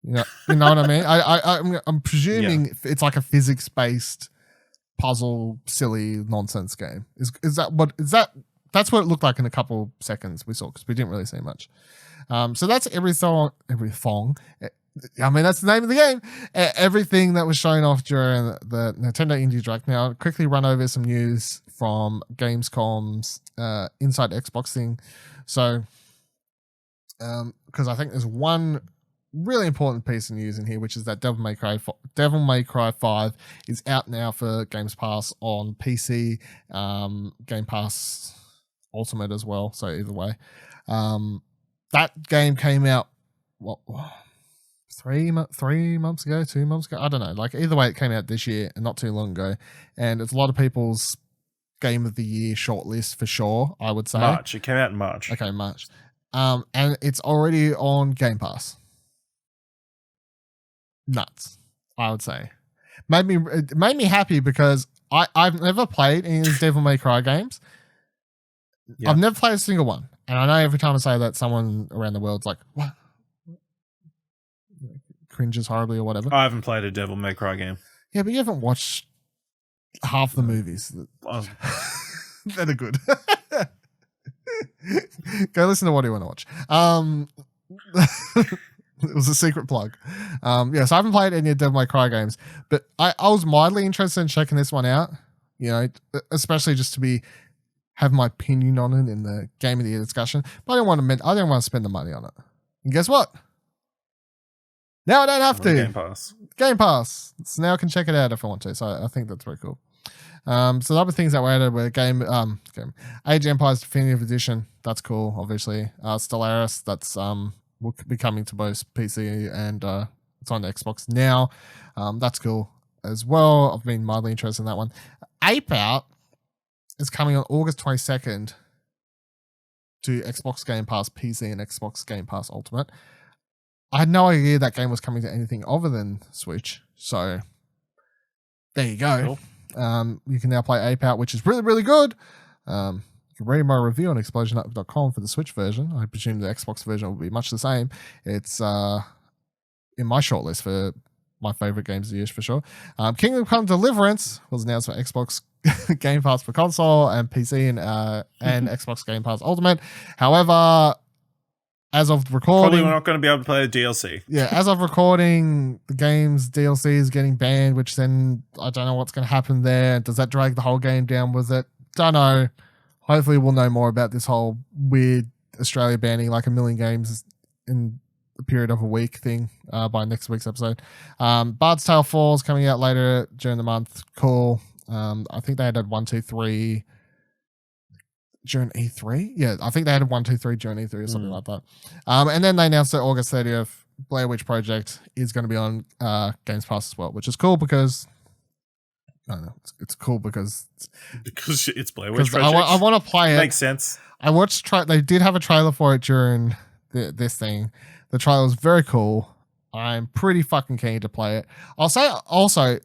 You know what I mean? I'm presuming it's like a physics-based puzzle, silly nonsense game. Is that what is that? That's what it looked like in a couple seconds we saw, because we didn't really see much. So that's everything. I mean, that's the name of the game. Everything that was shown off during the Nintendo Indie Direct. Now, I'll quickly run over some news from Gamescom's Inside Xbox thing. So, because I think there's one really important piece of news in here, which is that Devil May Cry 5 is out now for Games Pass on PC, Game Pass Ultimate as well. So either way, that game came out 3 months ago, 2 months ago. I don't know. Like either way, it came out this year and not too long ago, and it's a lot of people's Game of the Year shortlist for sure. I would say
March. It came out in March.
Okay, March. And it's already on Game Pass. Nuts, I would say. It made me happy because I've never played any of these Devil May Cry games. Yeah. I've never played a single one. And I know every time I say that, someone around the world's like, what? Cringes horribly or whatever.
I haven't played a Devil May Cry game.
Yeah, but you haven't watched half the movies that are good. Go listen to What Do You Want to Watch. It was a secret plug. So I haven't played any of Devil May Cry games, but I was mildly interested in checking this one out. especially just to have my opinion on it in the Game of the Year discussion. But I don't want to spend the money on it. And guess what? Now I don't have to. Game Pass. So now I can check it out if I want to. So I think that's very cool. So the other things that were added were Age of Empires Definitive Edition. That's cool, obviously. Stellaris, that's will be coming to both PC and it's on the Xbox now. That's cool as well. I've been mildly interested in that one. Ape Out is coming on August 22nd to Xbox Game Pass PC and Xbox Game Pass Ultimate. I had no idea that game was coming to anything other than Switch. So there you go. Cool. You can now play Ape Out, which is really, really good. You can read my review on explosionup.com for the Switch version. I presume the Xbox version will be much the same. It's in my shortlist for my favorite games of the year for sure. Kingdom Come Deliverance was announced for Xbox Game Pass for console and PC and Xbox Game Pass Ultimate. However, as of recording,
probably we're not going to be able to play the DLC.
Yeah, as of recording, the game's DLC is getting banned, which then I don't know what's going to happen there. Does that drag the whole game down with it? Don't know. Hopefully we'll know more about this whole weird Australia banning like a million games in a period of a week thing by next week's episode. Bard's Tale 4 is coming out later during the month. Cool. I think they had 1, 2, 3 during E3. Yeah, I think they had 1, 2, 3 during E3 or something like that. And then they announced that August 30th, Blair Witch Project is going to be on Games Pass as well, which is cool because I don't know. It's cool because
it's Blair Witch Project.
I want to play it.
Makes sense.
I watched. They did have a trailer for it during this thing. The trailer was very cool. I'm pretty fucking keen to play it. I'll say also,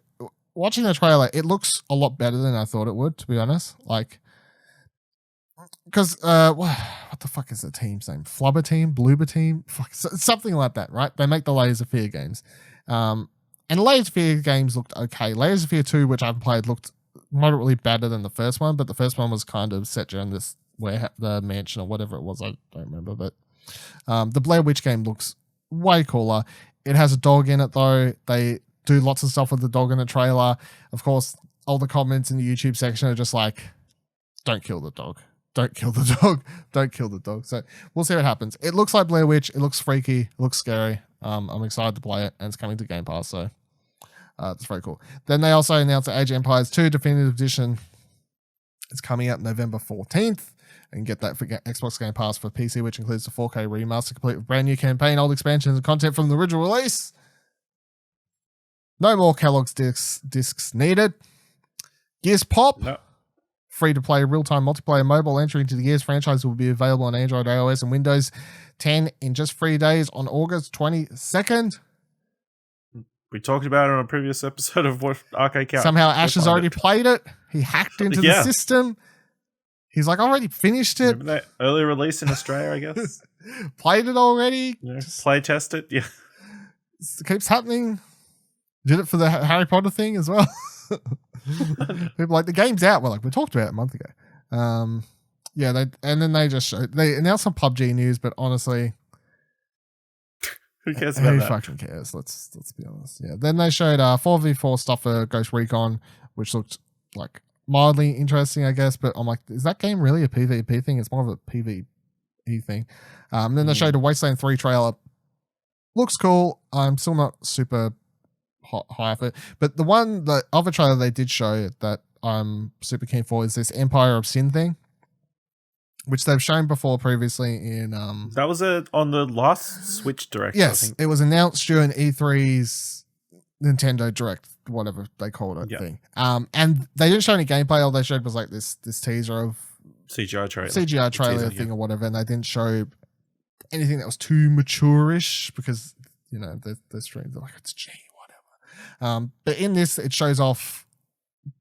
watching the trailer, it looks a lot better than I thought it would. To be honest, like, because what the fuck is the team's name? Flubber Team, Bloober Team, something like that, right? They make the Layers of Fear games. And Layers of Fear games looked okay. Layers of Fear 2, which I've played, looked moderately better than the first one, but the first one was kind of set during this the mansion or whatever it was. I don't remember, but the Blair Witch game looks way cooler. It has a dog in it, though. They do lots of stuff with the dog in the trailer. Of course, all the comments in the YouTube section are just like, don't kill the dog. Don't kill the dog. Don't kill the dog. So we'll see what happens. It looks like Blair Witch. It looks freaky. It looks scary. I'm excited to play it, and it's coming to Game Pass, so it's very cool. Then they also announced that Age of Empires 2 Definitive Edition is coming out November 14th, and get that for Xbox Game Pass for PC, which includes the 4K remaster complete with brand new campaign, old expansions, and content from the original release. No more Kellogg's discs needed. Gears Pop.
No.
Free-to-play real-time multiplayer mobile entry into the Gears franchise will be available on Android, iOS, and Windows 10 in just 3 days on August 22nd.
We talked about it on a previous episode of Arcade Couch.
Somehow Ash has already played it. He hacked into the system. He's like, I already finished it.
Remember that early release in Australia, I guess?
Played it already.
Yeah, play test it, yeah.
It keeps happening. Did it for the Harry Potter thing as well. People like, the game's out. We're like, we talked about it a month ago. Yeah, they announced some PUBG news, but honestly,
who cares about that?
Who fucking cares? Let's be honest. Yeah. Then they showed 4v4 stuff for Ghost Recon, which looked like mildly interesting, I guess. But I'm like, is that game really a PvP thing? It's more of a PvE thing. Then they showed a Wasteland 3 trailer. Looks cool. I'm still not super high of it, but the other trailer they did show that I'm super keen for is this Empire of Sin thing, which they've shown before previously in
that was on the last Switch Direct.
Yes,
I think.
it was announced during E3's Nintendo Direct, whatever they called it thing. And they didn't show any gameplay. All they showed was like this teaser of
CGI trailer
thing or whatever, and they didn't show anything that was too mature-ish because the streams are like, it's G. But in this, it shows off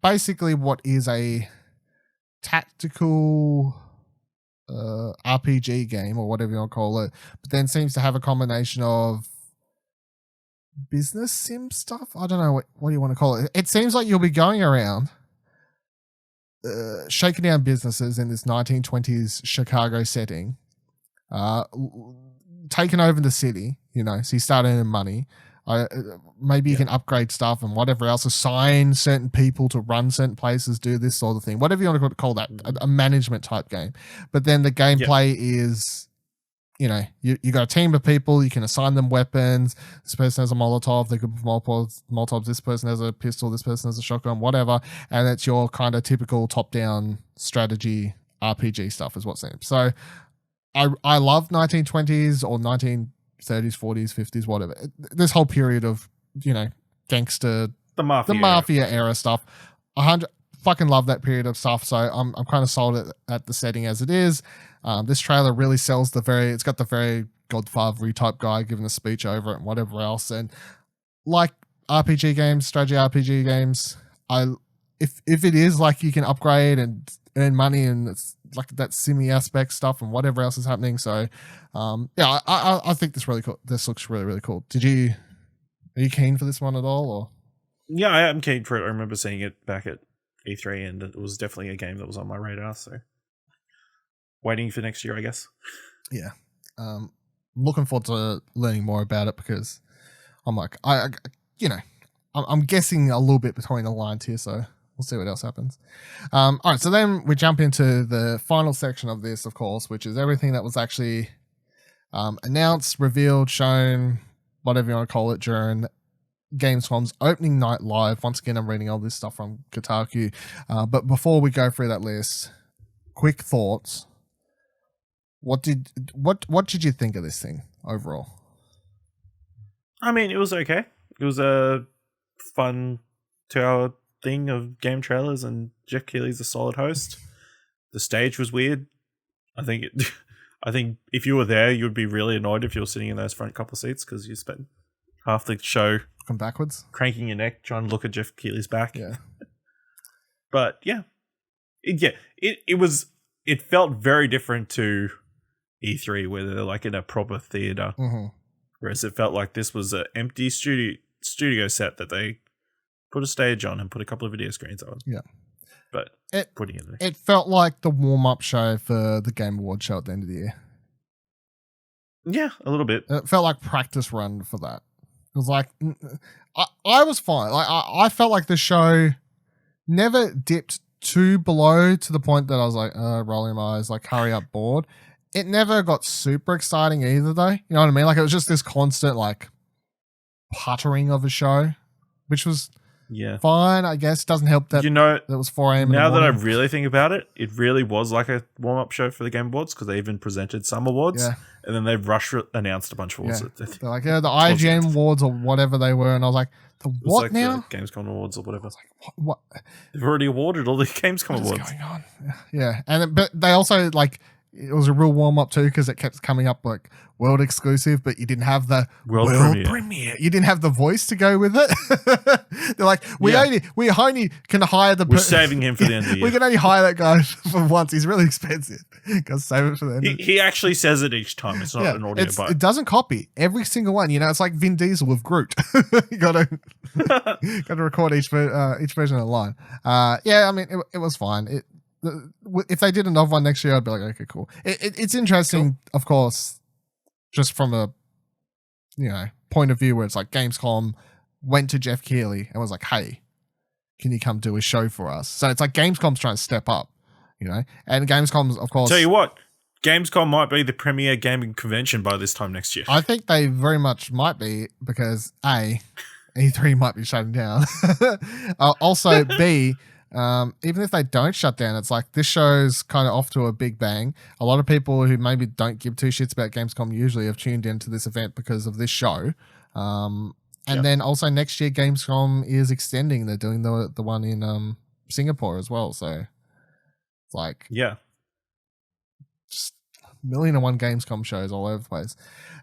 basically what is a tactical RPG game or whatever you want to call it, but then seems to have a combination of business sim stuff. I don't know what you want to call it. It seems like you'll be going around shaking down businesses in this 1920s Chicago setting, taking over the city, so you start earning money. Maybe you can upgrade stuff and whatever else, assign certain people to run certain places, do this sort of thing, whatever you want to call that, a management type game. But then the gameplay is, you got a team of people, you can assign them weapons. This person has a Molotov, they could put Molotovs, this person has a pistol, this person has a shotgun, whatever, and it's your kind of typical top-down strategy RPG stuff is what it seems. So I love 1920s or 1930s, 40s, 50s, whatever. This whole period of, gangster,
the
mafia era stuff. Fucking love that period of stuff. So I'm kind of sold at the setting as it is. This trailer really sells it's got the very Godfather type guy giving a speech over it and whatever else. And like RPG games, strategy RPG games, if it is like you can upgrade and earn money and it's like that simmy aspect stuff and whatever else is happening. So I think this really cool. This looks really, really cool. Are you keen for this one at all? Or
yeah, I am keen for it. I remember seeing it back at E3 and it was definitely a game that was on my radar. So waiting for next year, I guess.
Yeah. I'm looking forward to learning more about it because I'm like, I'm guessing a little bit between the lines here. So we'll see what else happens. All right, so then we jump into the final section of this, of course, which is everything that was actually announced, revealed, shown, whatever you want to call it, during Gamescom's opening night live. Once again, I'm reading all this stuff from Kotaku. But before we go through that list, quick thoughts. What did you think of this thing overall?
I mean, it was okay. It was a fun 2-hour thing of game trailers, and Geoff Keighley's a solid host. The stage was weird. I think if you were there, you'd be really annoyed if you were sitting in those front couple of seats because you spent half the show
come backwards,
cranking your neck, trying to look at Geoff Keighley's back.
Yeah,
but it felt very different to E3, where they're like in a proper theater, whereas it felt like this was an empty studio set that they put a stage on and put a couple of video screens on.
Yeah.
But putting it there.
It felt like the warm-up show for the Game Awards show at the end of the year.
Yeah, a little bit.
It felt like practice run for that. It was like, I was fine. Like I felt like the show never dipped too below to the point that I was like, rolling my eyes, like hurry up, bored. It never got super exciting either, though. You know what I mean? Like it was just this constant like puttering of a show, which was fine, I guess. Doesn't help that that was 4 a.m.
Now that I really think about it, it really was like a warm-up show for the Game Awards because they even presented some awards and then they announced a bunch of awards.
Yeah. They're like, the IGN awards or whatever they were, and I was like, what like now?
The Gamescom awards or whatever.
I was like, what?
They've already awarded all the Gamescom awards.
What's going on? Yeah, but they also like. It was a real warm-up too because it kept coming up like world exclusive, but you didn't have the world premiere. You didn't have the voice to go with it. They're like, we only can hire the.
We're saving him for the end of the year.
We can only hire that guy for once. He's really expensive. Gotta save it for the end.
He actually says it each time. It's not an audio bite.
It doesn't copy every single one. It's like Vin Diesel with Groot. You gotta record each version of the line. I mean, it was fine. If they did another one next year, I'd be like, okay, cool. It's interesting, of course, just from a point of view where it's like Gamescom went to Geoff Keighley and was like, hey, can you come do a show for us? So it's like Gamescom's trying to step up, and Gamescom's, of course.
Tell you what, Gamescom might be the premier gaming convention by this time next year.
I think they very much might be because E3 might be shutting down. Also, B, even if they don't shut down, it's like this show's kind of off to a big bang. A lot of people who maybe don't give two shits about Gamescom usually have tuned into this event because of this show. And then also next year Gamescom is extending. They're doing the one in Singapore as well. So it's like just 1,000,001 Gamescom shows all over the place.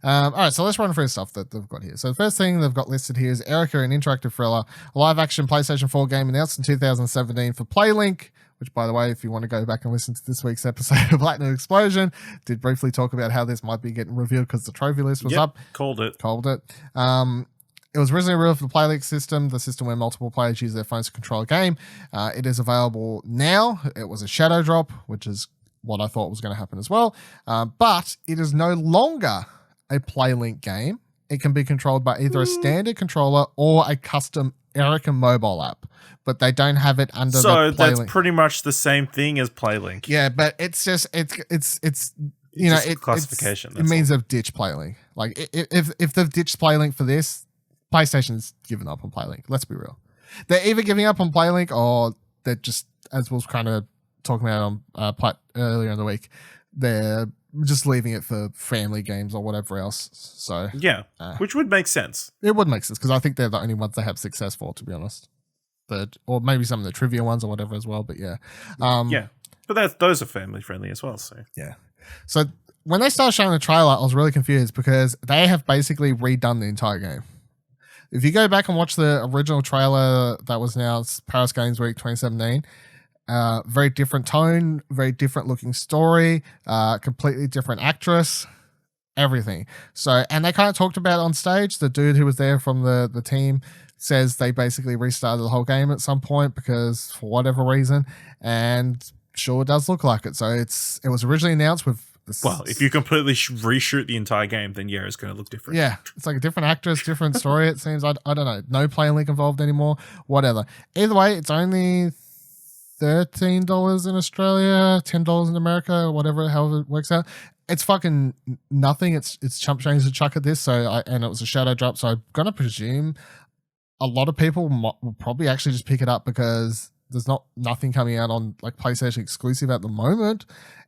All right, so let's run through stuff that they've got here. So the first thing they've got listed here is Erica, an interactive thriller, a live-action PlayStation 4 game announced in 2017 for PlayLink, which, by the way, if you want to go back and listen to this week's episode of Platinum Explosion, did briefly talk about how this might be getting revealed because the trophy list was up.
Called it.
It was originally revealed for the PlayLink system, the system where multiple players use their phones to control a game. It is available now. It was a shadow drop, which is what I thought was going to happen as well. But it is no longer a PlayLink game. it can be controlled by either a standard controller or a custom Erica mobile app, but they don't have it under
So
the
that's
PlayLink.
pretty much the same thing as PlayLink.
Yeah, but it's just it's you know,
Just classification.
it means they've ditched PlayLink. Like if they've ditched PlayLink for this, PlayStation's given up on PlayLink. Let's be real. They're either giving up on PlayLink or they're just, as we was kind of talking about on earlier in the week, they're just leaving it for family games or whatever else. So
yeah, which would make sense.
It would make sense because I think they're the only ones they have success for, to be honest. Or maybe some of the trivia ones or whatever as well. But yeah,
yeah, but those are family friendly as well. So
yeah. So when they started showing the trailer, I was really confused because they have basically redone the entire game. If you go back and watch the original trailer that was announced, Paris Games Week 2017, very different tone, very different looking story, completely different actress, everything. So, and they kind of talked about it on stage. The dude who was there from the team says they basically restarted the whole game at some point because for whatever reason, and sure it does look like it. So it was originally announced with
well, if you completely reshoot the entire game, then yeah, it's going to look different.
Yeah, it's like a different actress, different story, it seems. I don't know. No PlayLink involved anymore. Whatever. Either way, it's only $13 in Australia, $10 in America, whatever, however it works out. It's fucking nothing. It's chump change to chuck at this. And it was a shadow drop. So I'm going to presume a lot of people will probably actually just pick it up because there's nothing coming out on like PlayStation exclusive at the moment.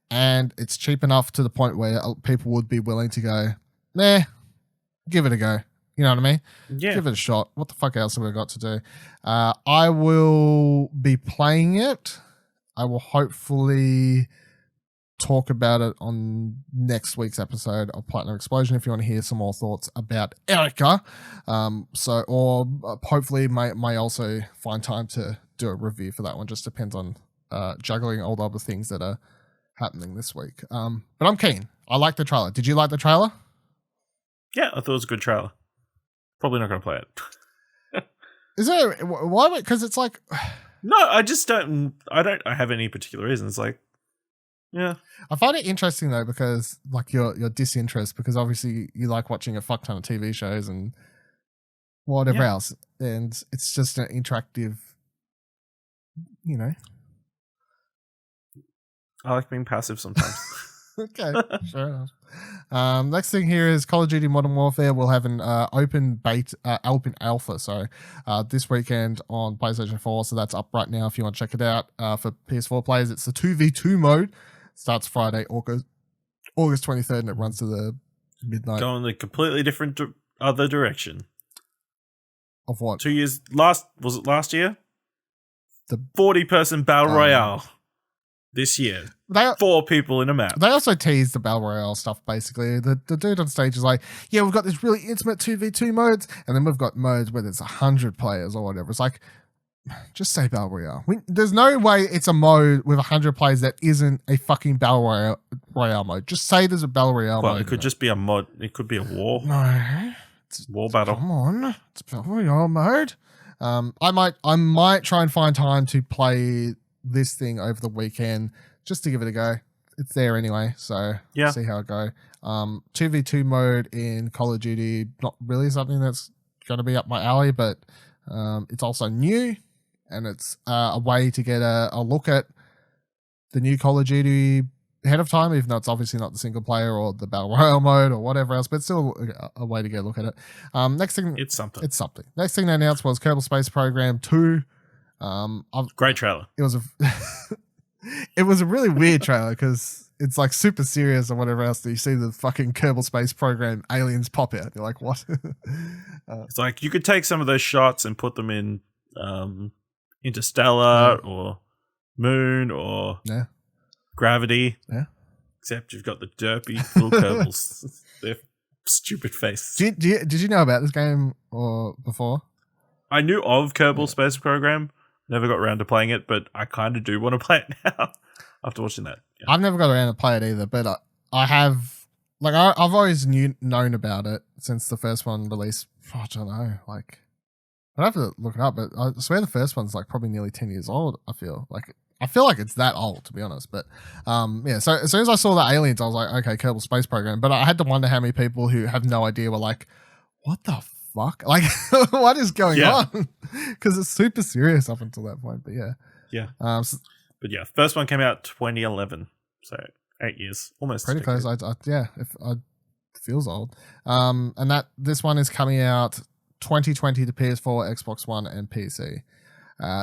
And it's cheap enough to the point where people would be willing to go, nah, give it a go. You know what I mean?
Yeah.
Give it a shot. What the fuck else have we got to do? I will be playing it. I will hopefully talk about it on next week's episode of Platinum Explosion if you want to hear some more thoughts about Erica. Or hopefully may also find time to do a review for that one. Just depends on juggling all the other things that are happening this week. But I'm keen. I like the trailer. Did you like the trailer?
Yeah, I thought it was a good trailer. Probably not going to play it.
Is there why? Because it's like
no, I just don't. I don't have any particular reason. It's like, yeah,
I find it interesting though because like your disinterest because obviously you like watching a fuck ton of TV shows and whatever else, and it's just an interactive, you know.
I like being passive sometimes.
Okay, sure enough. Next thing here is Call of Duty Modern Warfare will have an open alpha, this weekend on PlayStation 4, so that's up right now if you want to check it out. For PS4 players, it's the 2v2 mode. Starts Friday, August 23rd, and it runs to the midnight.
Going the completely different other direction.
Of what?
2 years, was it last year? The 40-person Battle Royale. This year. 4 people in a map.
They also teased the Battle Royale stuff, basically. The dude on stage is like, yeah, we've got this really intimate 2v2 modes, and then we've got modes where there's 100 players or whatever. It's like, just say Battle Royale. There's no way it's a mode with 100 players that isn't a fucking Battle Royale mode. Just say there's a Battle Royale mode.
Well, it could just be a mod. It could be a war.
No.
War battle.
Come on. It's Battle Royale mode. I might try and find time to play this thing over the weekend just to give it a go. It's there anyway, so see how it go. 2v2 mode in Call of Duty, not really something that's going to be up my alley, but it's also new, and it's a way to get a look at the new Call of Duty ahead of time, even though it's obviously not the single player or the Battle Royale mode or whatever else, but still a way to get a look at it. Next thing,
it's something.
Next thing they announced was Kerbal Space Program 2.
Great trailer.
It was it was a really weird trailer because it's like super serious or whatever else. You see the fucking Kerbal Space Program aliens pop out. You're like, what?
It's like you could take some of those shots and put them in Interstellar or Moon or Gravity.
Yeah.
Except you've got the derpy little Kerbals. Their stupid face.
Did you know about this game or before?
I knew of Kerbal Space Program. Never got around to playing it, but I kind of do want to play it now after watching that. Yeah.
I've never got around to play it either, but I have, like, I've always known about it since the first one released. I don't know, like, I'd have to look it up, but I swear the first one's like probably nearly 10 years old. I feel like it's that old, to be honest. But so as soon as I saw the aliens, I was like, okay, Kerbal Space Program. But I had to wonder how many people who have no idea were like, what the fuck? Like, what is going
Yeah.
on? Because it's super serious up until that point. But yeah.
Yeah.
So
But yeah, first one came out 2011. So 8 years. Almost.
pretty close. It feels old. And this one is coming out 2020 to PS4, Xbox One, and PC.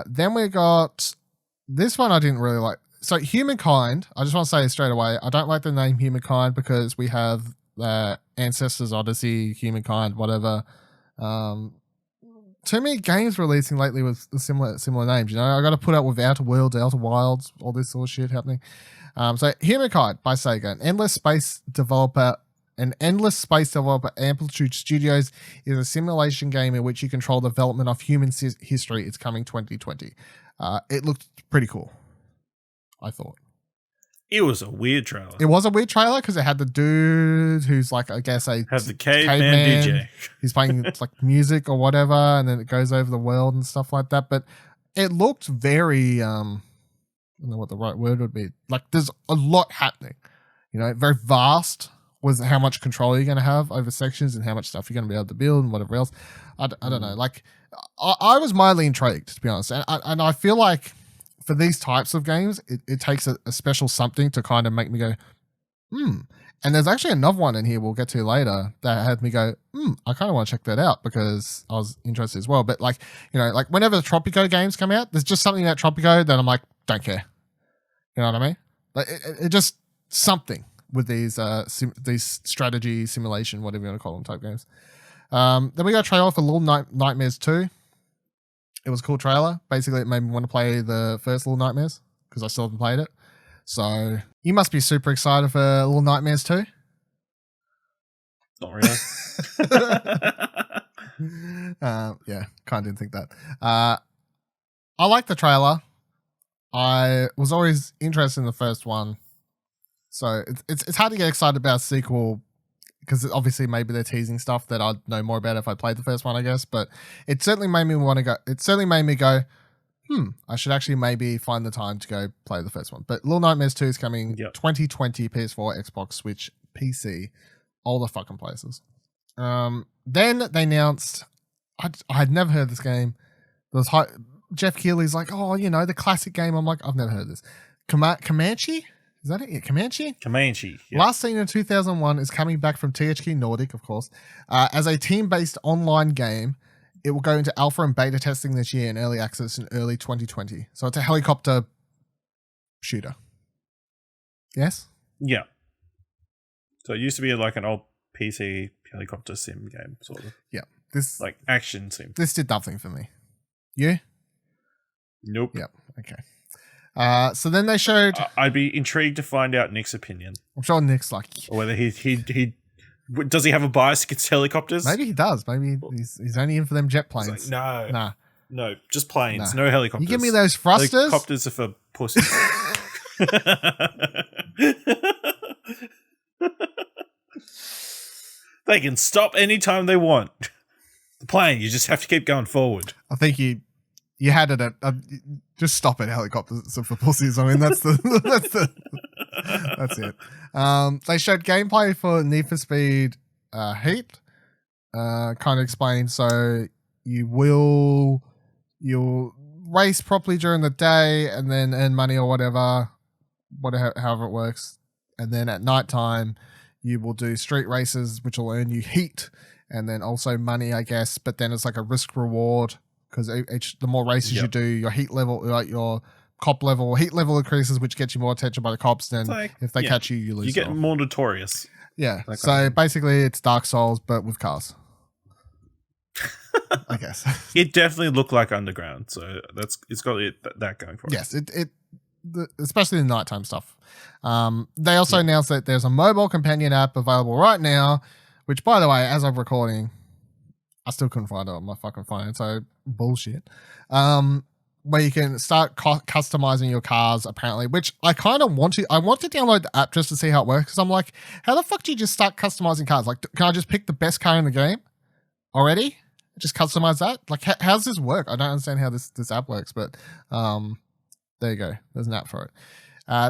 Then we got this one I didn't really like. So Humankind, I just want to say straight away, I don't like the name Humankind because we have Ancestors Odyssey, Humankind, whatever. Too many games releasing lately with similar names. You know, I got to put up with Outer Worlds, Outer Wilds, all this sort of shit happening. So Humankind by Sega, an endless space developer, Amplitude Studios, is a simulation game in which you control the development of human history. It's coming 2020. It looked pretty cool, I thought.
It was a weird trailer.
It was a weird trailer because it had the dude who's like, I guess,
have the caveman DJ.
He's playing like music or whatever, and then it goes over the world and stuff like that. But it looked very, I don't know what the right word would be. Like there's a lot happening, you know, very vast with how much control you're going to have over sections and how much stuff you're going to be able to build and whatever else. I don't know. Like I was mildly intrigued, to be honest. And I feel like for these types of games, it takes a special something to kind of make me go, And there's actually another one in here we'll get to later that had me go, I kind of want to check that out because I was interested as well. But like, you know, like whenever the Tropico games come out, there's just something about Tropico that I'm like, don't care. You know what I mean? Like it just something with these strategy, simulation, whatever you want to call them type games. Then we got a trailer for Little Nightmares 2. It was a cool trailer. Basically, it made me want to play the first Little Nightmares because I still haven't played it. So you must be super excited for Little Nightmares 2.
Not really.
Yeah, kind of didn't think that. I like the trailer. I was always interested in the first one. So it's hard to get excited about a sequel because obviously maybe they're teasing stuff that I'd know more about if I played the first one, I guess. But it certainly made me want to go. It certainly made me go, I should actually maybe find the time to go play the first one. But Little Nightmares 2 is coming 2020, PS4, Xbox, Switch, PC, all the fucking places. Then they announced, I had never heard this game. Geoff Keighley's like, oh, you know, the classic game. I'm like, I've never heard of this. Comanche? Is that it? Yeah, Comanche?
Comanche. Yeah.
Last seen in 2001 is coming back from THQ Nordic, of course, as a team-based online game. It will go into alpha and beta testing this year and early access in early 2020. So it's a helicopter shooter. Yes?
Yeah. So it used to be like an old PC helicopter sim game, sort of.
Yeah. This
like action sim.
This did nothing for me. You?
Nope.
Yep. Okay. So then they showed.
I'd be intrigued to find out Nick's opinion.
I'm sure Nick's like,
or whether he does he have a bias against helicopters?
Maybe he does. Maybe he's only in for them jet planes.
Like, no, just planes.
Nah.
No helicopters.
You give me those thrusters.
Helicopters are for pussies. They can stop anytime they want. The plane, you just have to keep going forward.
I think you had it at just stop at helicopters for pussies. I mean, that's it. They showed gameplay for Need for Speed Heat. Kind of explained. So you'll race properly during the day and then earn money or whatever, however it works. And then at nighttime, you will do street races, which will earn you heat and then also money, I guess. But then it's like a risk reward because the more races you do, your heat level, like your cop level, heat level increases, which gets you more attention by the cops. Then if they catch you, you lose.
You get more notorious.
Yeah. So basically, it's Dark Souls, but with cars. I guess
it definitely looked like Underground, so it's got that going for it.
Yes, especially the nighttime stuff. They also announced that there's a mobile companion app available right now, which, by the way, as I'm recording, I still couldn't find it on my fucking phone, so bullshit. Where you can start customizing your cars, apparently, which I kind of want to. I want to download the app just to see how it works, because I'm like, how the fuck do you just start customizing cars? Like, can I just pick the best car in the game already? Just customize that? Like, how does this work? I don't understand how this app works, but there you go. There's an app for it.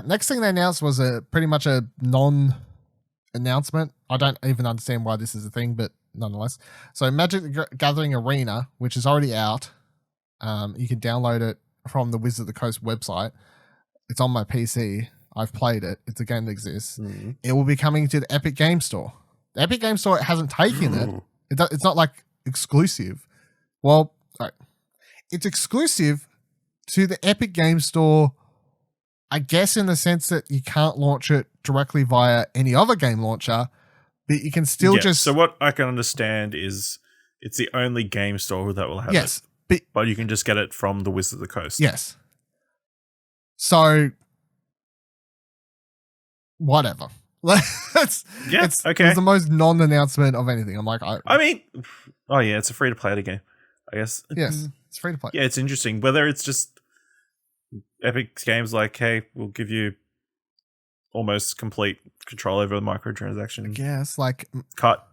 Next thing they announced was pretty much a non-announcement. I don't even understand why this is a thing, but nonetheless. So Magic the Gathering Arena, which is already out, you can download it from the Wizard of the Coast website. It's on my PC. I've played it. It's a game that exists. It will be coming to the Epic Game Store. The Epic Game Store hasn't taken it. It's not like exclusive. Well, sorry. It's exclusive to the Epic Game Store, I guess, in the sense that you can't launch it directly via any other game launcher, but you can still just...
So what I can understand is it's the only game store that will have it. But you can just get it from the Wizard of the Coast.
Yes. So... whatever. It's the most non-announcement of anything. I'm like,
it's a free-to-play game, I guess.
Yes, it's free to play.
Yeah, it's interesting. Whether it's just Epic Games like, hey, we'll give you almost complete control over the microtransaction.
I guess, like...
cut.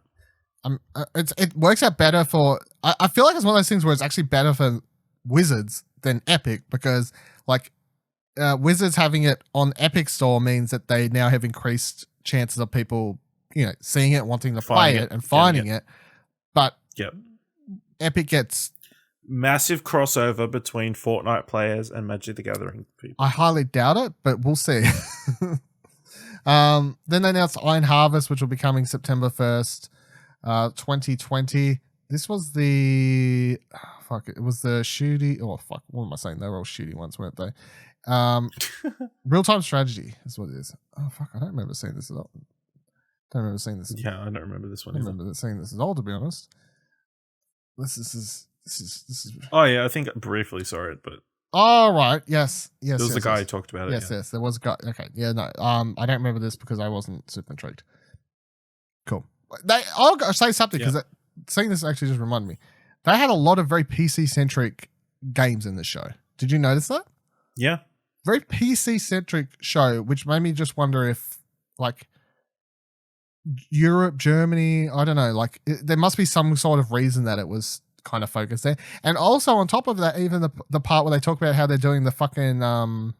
It works out better for... I feel like it's one of those things where it's actually better for Wizards than Epic, because, like... Wizards having it on Epic Store means that they now have increased chances of people, seeing it, wanting to play it, and finding it. But Epic gets
massive crossover between Fortnite players and Magic the Gathering people.
I highly doubt it, but we'll see. Then they announced Iron Harvest, which will be coming September 1st, 2020. This was the it was the shooty. Oh fuck, what am I saying? They were all shooty ones, weren't they? Real-time strategy is what it is. Oh fuck, I don't remember seeing this at all. Don't remember seeing this.
Yeah, I don't remember this one.
I remember seeing this at all, to be honest. This is.
Oh yeah, I think I briefly saw it, but.
Oh right, yes.
There was a guy who talked about it.
Yes, there was a guy. Okay, yeah, no. I don't remember this because I wasn't super intrigued. Cool. I'll say something because seeing this actually just reminded me. They had a lot of very PC-centric games in this show. Did you notice that?
Yeah.
Very PC-centric show, which made me just wonder if, like, Europe, Germany, I don't know, like, there must be some sort of reason that it was kind of focused there. And also, on top of that, even the part where they talk about how they're doing the fucking, the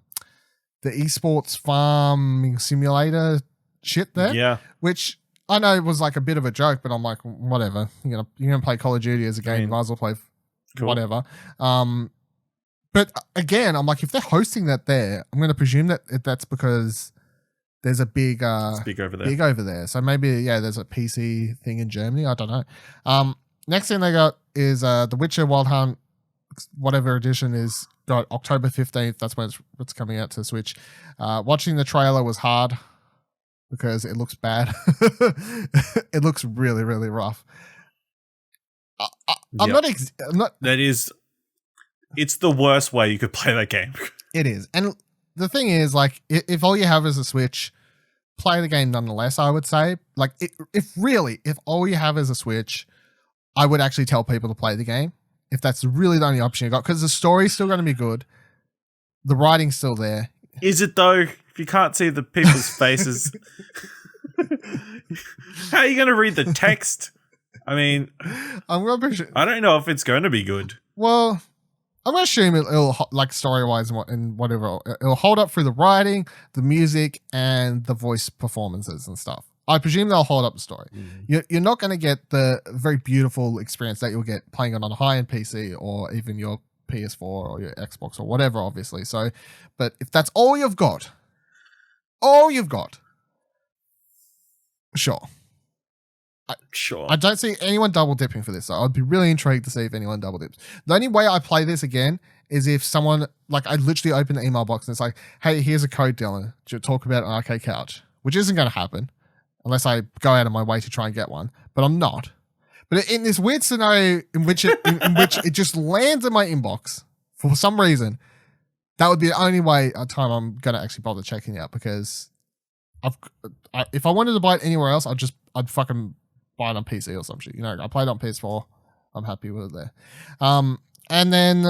esports farming simulator shit there.
Yeah.
Which... I know it was like a bit of a joke, but I'm like, whatever. You're gonna play Call of Duty as a game, you might as well play whatever. But again, I'm like, if they're hosting that there, I'm gonna presume that that's because there's a big
it's big over there.
So maybe there's a PC thing in Germany. I don't know. Next thing they got is The Witcher Wild Hunt, whatever edition is got October 15th. That's when it's coming out to Switch. Watching the trailer was hard, because it looks bad. It looks really, really rough. I'm not.
It's the worst way you could play that game.
It is. And the thing is, like, if all you have is a Switch, play the game nonetheless, I would say. Like, if all you have is a Switch, I would actually tell people to play the game. If that's really the only option you got. Because the story's still going to be good. The writing's still there.
Is it, though? If you can't see the people's faces, how are you going to read the text? I mean, I don't know if it's going to be good.
Well, I'm going to assume it'll like story-wise and whatever, it'll hold up through the writing, the music, and the voice performances and stuff. I presume they'll hold up the story. You're not going to get the very beautiful experience that you'll get playing it on a high-end PC or even your PS4 or your Xbox or whatever, obviously. So, but if that's all you've got, sure. I don't see anyone double dipping for this. So I'd be really intrigued to see if anyone double dips. The only way I play this again is if someone, like, I literally open the email box and it's like, hey, here's a code, Dylan, to talk about an arcade couch, which isn't going to happen unless I go out of my way to try and get one, but I'm not. But in this weird scenario in which it just lands in my inbox for some reason, that would be the only time I'm going to actually bother checking it out, because if I wanted to buy it anywhere else, I'd fucking buy it on PC or some shit. I played it on PS4. I'm happy with it there. And then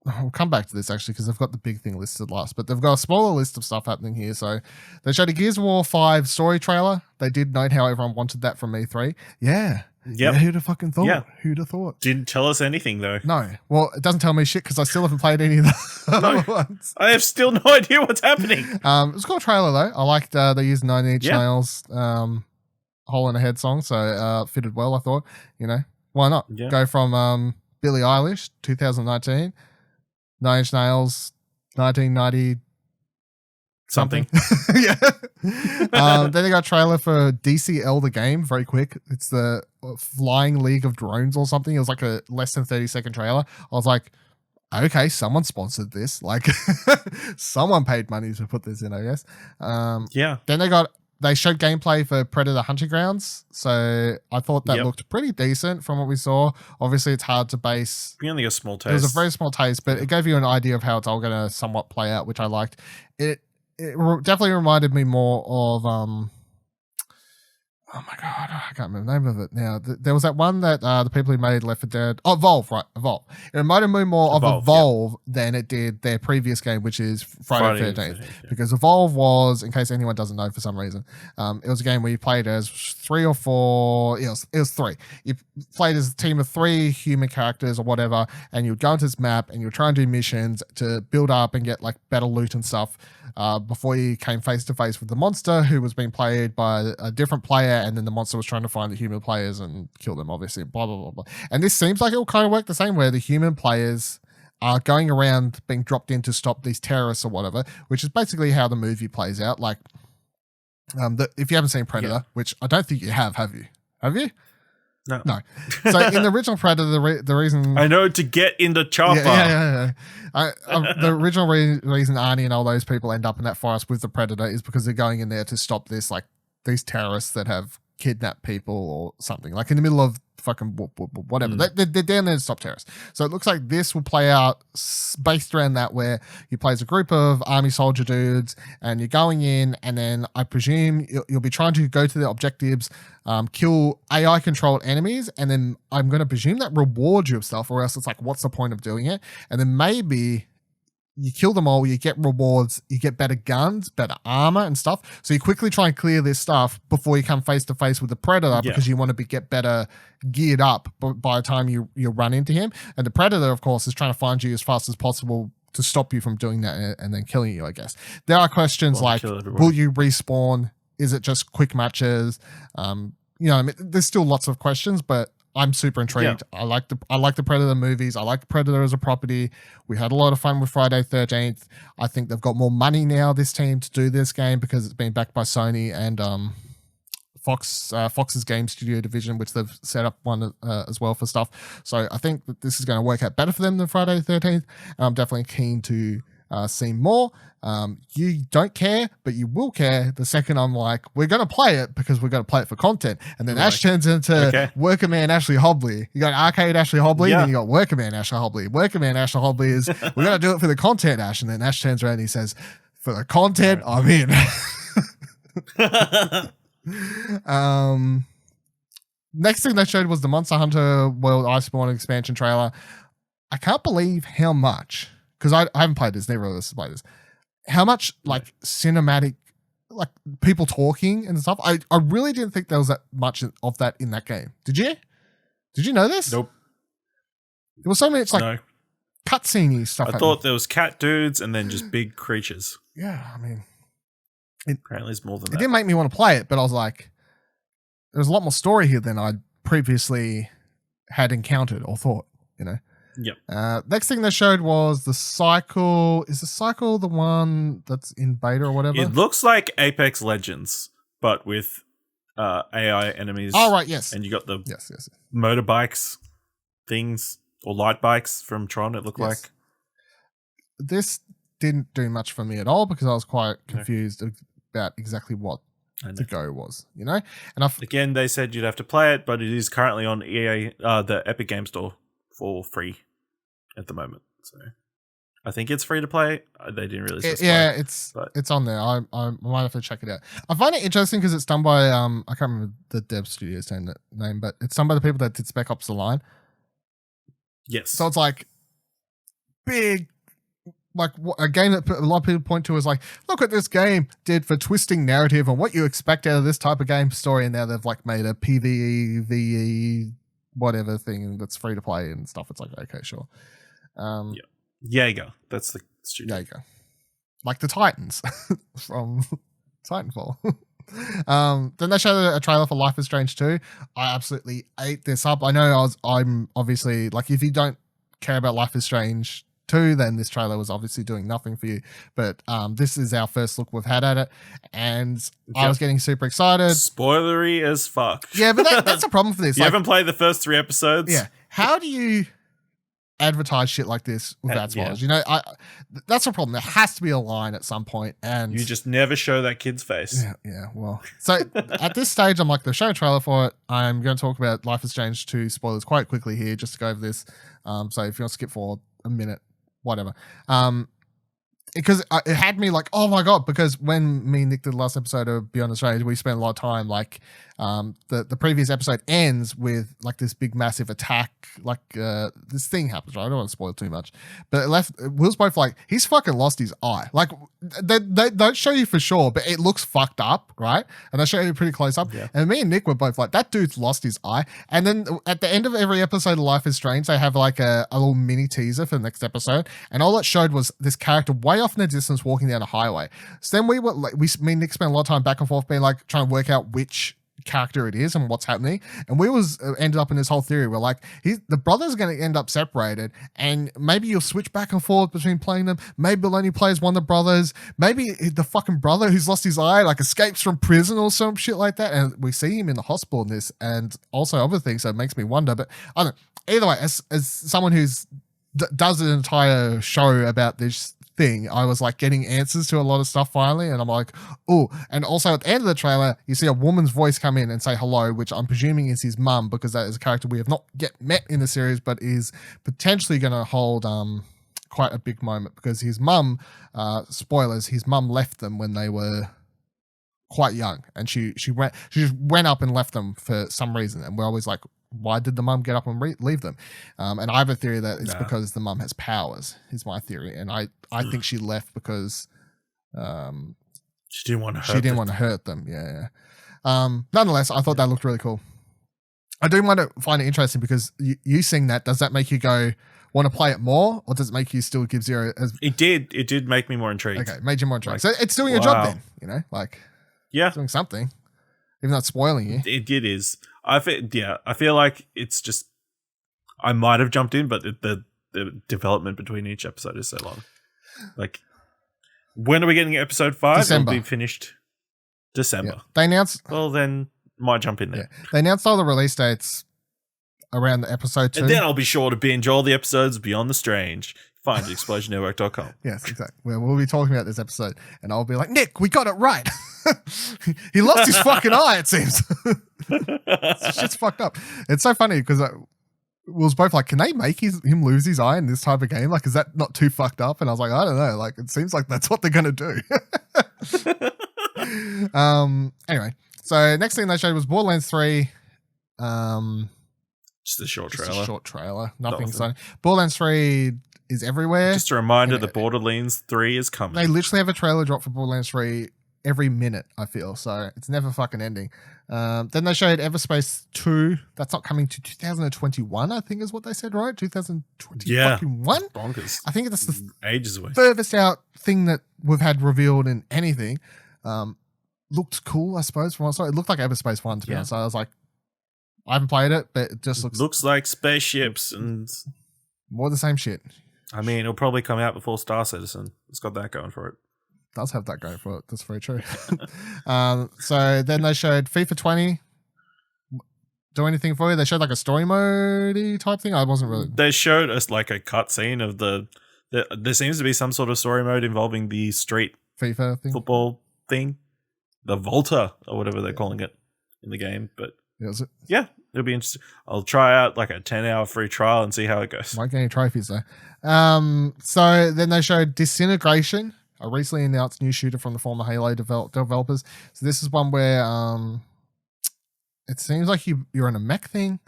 I'll come back to this actually, because they've got the big thing listed last, but they've got a smaller list of stuff happening here. So they showed a Gears of War 5 story trailer. They did note how everyone wanted that from E3. Yeah.
Yep.
Yeah, who'd have fucking thought?
Yeah.
Who'd have thought?
Didn't tell us anything, though.
No. Well, it doesn't tell me shit because I still haven't played any of the other ones.
I have still no idea what's happening.
It was a cool trailer, though. I liked they used 9-inch nails. Hole in the Head song, so fitted well. I thought, why not go from Billie Eilish 2019, Nine Inch Nails 1990 something. Yeah. Then they got a trailer for DCL the game. Very quick. It's the Flying League of Drones or something. It was like a less than 30-second trailer. I was like, okay, someone sponsored this. Like, someone paid money to put this in, I guess. Then they showed gameplay for Predator Hunting Grounds. So I thought that looked pretty decent from what we saw. Obviously, it's hard to base.
Only a small taste.
It was a very small taste, but it gave you an idea of how it's all going to somewhat play out, which I liked. It definitely reminded me more of oh my god, I can't remember the name of it now. There was that one that the people who made Left 4 Dead, Evolve, right? Evolve. It reminded me more of Evolve than it did their previous game, which is Friday the 13th. Because Evolve was, in case anyone doesn't know for some reason, it was a game where you played as 3 or 4. It was 3. You played as a team of 3 human characters or whatever, and you would go into this map and you would try and do missions to build up and get like better loot and stuff. Before you came face to face with the monster, who was being played by a different player, and then the monster was trying to find the human players and kill them, obviously, blah, blah, blah, blah. And this seems like it will kind of work the same way. The human players are going around being dropped in to stop these terrorists or whatever, which is basically how the movie plays out. Like, if you haven't seen Predator, which I don't think you have you? Have you?
No.
So in the original Predator, the reason
I know to get in the chopper.
The original reason Arnie and all those people end up in that forest with the Predator is because they're going in there to stop these terrorists that have kidnapped people or something, like in the middle of fucking whatever. They're down there to stop terrorists. So it looks like this will play out based around that, where you play as a group of army soldier dudes and you're going in, and then I presume you'll be trying to go to the objectives, kill AI controlled enemies, and then I'm going to presume that rewards you of stuff, or else it's like, what's the point of doing it? And then maybe you kill them all, you get rewards, you get better guns, better armor and stuff. So you quickly try and clear this stuff before you come face to face with the Predator, because you want to get better geared up by the time you run into him. And the Predator, of course, is trying to find you as fast as possible to stop you from doing that and then killing you, I guess. There are questions like, will you respawn? Is it just quick matches? There's still lots of questions, but I'm super intrigued. Yeah. I like the Predator movies. I like Predator as a property. We had a lot of fun with Friday 13th. I think they've got more money now, this team, to do this game, because it's been backed by Sony and Fox's game studio division, which they've set up one as well for stuff. So I think that this is going to work out better for them than Friday the 13th. I'm definitely keen to see more. You don't care, but you will care the second I'm like, we're going to play it because we're going to play it for content. And then Ash turns into Worker Man Ashley Hobley. You got Arcade Ashley Hobley, and then you got Worker Man Ashley Hobley. Worker Man Ashley Hobley is, we're going to do it for the content, Ash. And then Ash turns around and he says, for the content, I'm in. Next thing they showed was the Monster Hunter World Iceborne expansion trailer. I can't believe how much, because I haven't played this, neither of us played this, how much like cinematic, like people talking and stuff. I really didn't think there was that much of that in that game. Did you? Did you know this?
Nope.
There was so much like cutscene-y stuff.
I thought there was cat dudes and then just big creatures.
Yeah, I mean,
apparently it's more than that.
It didn't make me want to play it, but I was like, there's a lot more story here than I'd previously had encountered or thought,
Yep.
Next thing they showed was the Cycle. Is the Cycle the one that's in beta or whatever?
It looks like Apex Legends, but with AI enemies.
Oh, right, yes.
And you got the
yes.
motorbikes things, or light bikes from Tron, it looked like.
This didn't do much for me at all, because I was quite confused about exactly what the go was, And
again, they said you'd have to play it, but it is currently on EA, the Epic Game Store, for free at the moment. So I think it's free to play. They didn't really specify.
It's on there. I might have to check it out. I find it interesting because it's done by I can't remember the dev studio's name, but it's done by the people that did Spec Ops: The Line.
Yes.
So it's like big, like a game that a lot of people point to as like, look what this game did for twisting narrative and what you expect out of this type of game story. And now they've like made a PvE, VE, whatever thing that's free to play and stuff. It's like, okay, sure.
Jaeger. That's the studio.
Jaeger. Like the Titans from Titanfall. Then they showed a trailer for Life is Strange 2. I absolutely ate this up. I know I'm obviously, like, if you don't care about Life is Strange 2, then this trailer was obviously doing nothing for you. But this is our first look we've had at it, and I was getting super excited.
Spoilery as fuck.
Yeah, but that's a problem for this.
You haven't played the first 3 episodes?
Yeah. How do you advertise shit like this without spoilers? You know, that's a problem. There has to be a line at some point, and
you just never show that kid's face.
Yeah. Well, so at this stage, I'm like, they've shown a trailer for it. I'm going to talk about Life is Strange 2 spoilers quite quickly here, just to go over this. So if you want to skip forward a minute, whatever. Because it had me like, oh my God, because when me and Nick did the last episode of Beyond Australia, we spent a lot of time, like, the previous episode ends with like this big massive attack, like this thing happens, right? I don't want to spoil too much, but Will's both like, he's fucking lost his eye. Like, they don't show you for sure, but it looks fucked up, right? And they show you pretty close up. Yeah. And me and Nick were both like, that dude's lost his eye. And then at the end of every episode of Life is Strange, they have like a little mini teaser for the next episode, and all it showed was this character way off in the distance walking down a highway. So then we were like, me and Nick spent a lot of time back and forth being like, trying to work out which character it is and what's happening, and we ended up in this whole theory where like the brothers are going to end up separated, and maybe you'll switch back and forth between playing them. Maybe you'll only play as one of the brothers. Maybe the fucking brother who's lost his eye like escapes from prison or some shit like that, and we see him in the hospital in this, and also other things. So it makes me wonder. But I don't know. Either way, as someone who's does an entire show about this thing, I was like getting answers to a lot of stuff finally, and I'm like, oh. And also at the end of the trailer, you see a woman's voice come in and say hello, which I'm presuming is his mum, because that is a character we have not yet met in the series, but is potentially going to hold quite a big moment, because his mum, spoilers, his mum left them when they were quite young, and she just went up and left them for some reason, and we're always like, why did the mum get up and leave them? And I have a theory that it's because the mum has powers, is my theory. And I think she left because
she didn't want to hurt
them. Yeah. Nonetheless, I thought that looked really cool. I do find it interesting, because you seeing that, does that make you go, want to play it more, or does it make you still give zero?
It did make me more intrigued.
Okay, made you more intrigued. Like, so it's doing a job then, you know? Like, it's doing something, even though it's spoiling you.
It is. I feel like it's just, I might have jumped in, but the development between each episode is so long. Like, when are we getting episode 5?
December.
It'll be finished December.
Yeah. They announced.
Well, then might jump in there.
Yeah. They announced all the release dates around the episode 2.
And then I'll be sure to binge all the episodes Beyond the Strange. Find ExplosionNetwork.com.
Yes, exactly. We'll be talking about this episode, and I'll be like, Nick, we got it right. He lost his fucking eye, it seems. Shit's fucked up. It's so funny, because we was both like, can they make him lose his eye in this type of game? Like, is that not too fucked up? And I was like, I don't know. Like, it seems like that's what they're going to do. Anyway, so next thing they showed was Borderlands 3.
Just a short trailer.
Nothing exciting. Borderlands 3 is everywhere.
Just a reminder that Borderlands 3 is coming.
They literally have a trailer drop for Borderlands 3 every minute, I feel. So it's never fucking ending. Then they showed Everspace 2. That's not coming to 2021, I think is what they said, right? 2021?
Yeah. Bonkers.
I think that's the
ages away.
Furthest out thing that we've had revealed in anything. Looked cool, I suppose. From what I saw. It looked like Everspace 1, to be honest. So I was like, I haven't played it, but it just
looks like spaceships and
more the same shit.
I mean, it'll probably come out before Star Citizen. It's got that going for it.
Does have that going for it. That's very true. So then they showed FIFA 20. Do anything for you? They showed like a story mode type thing. I wasn't really.
They showed us like a cutscene of there seems to be some sort of story mode involving the street
FIFA thing,
football thing, the Volta or whatever they're calling it in the game. But yeah, it'll be interesting. I'll try out like a 10-hour free trial and see how it goes.
Might get any trophies though. So then they showed Disintegration, a recently announced new shooter from the former Halo developers. So this is one where it seems like you're in a mech thing,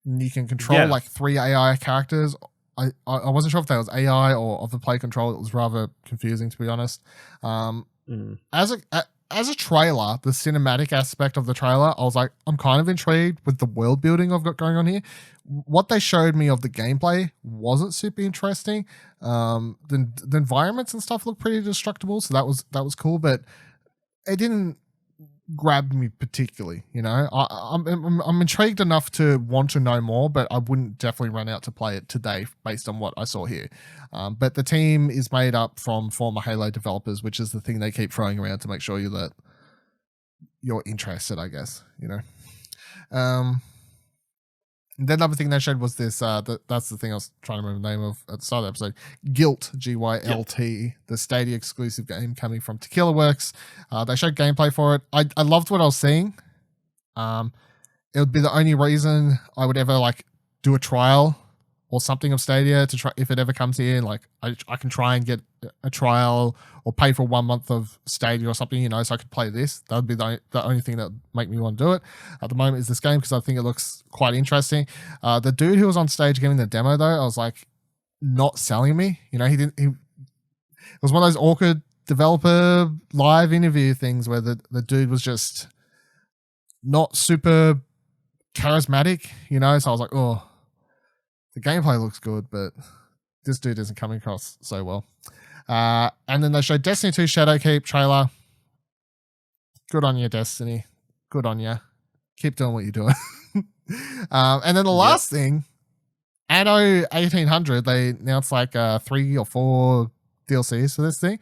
and you can control like 3 AI characters. I wasn't sure if that was AI or of the play control. It was rather confusing, to be honest. As a trailer, the cinematic aspect of the trailer, I was like, I'm kind of intrigued with the world building I've got going on here. What they showed me of the gameplay wasn't super interesting. The environments and stuff looked pretty destructible, so that was cool, but it didn't grabbed me particularly. You know, I'm intrigued enough to want to know more, but I wouldn't definitely run out to play it today based on what I saw here. But the team is made up from former Halo developers, which is the thing they keep throwing around to make sure that you're interested, I guess, you know. The other thing they showed was this, that's the thing I was trying to remember the name of at the start of the episode, Gylt, Gylt, the Stadia exclusive game coming from Tequila Works. They showed gameplay for it. I loved what I was seeing. It would be the only reason I would ever like do a trial or something of Stadia to try if it ever comes here. Like I can try and get a trial or pay for 1 month of Stadia or something, you know, so I could play this. That would be the only thing that would make me want to do it at the moment is this game because I think it looks quite interesting. The dude who was on stage giving the demo though, I was like, not selling me. You know, it was one of those awkward developer live interview things where the dude was just not super charismatic, you know, so I was like, oh, the gameplay looks good, but this dude isn't coming across so well. And then they showed Destiny 2 Shadowkeep trailer. Good on you, Destiny. Good on you. Keep doing what you're doing. And then the last thing, Anno 1800, they announced like 3 or 4 DLCs for this thing.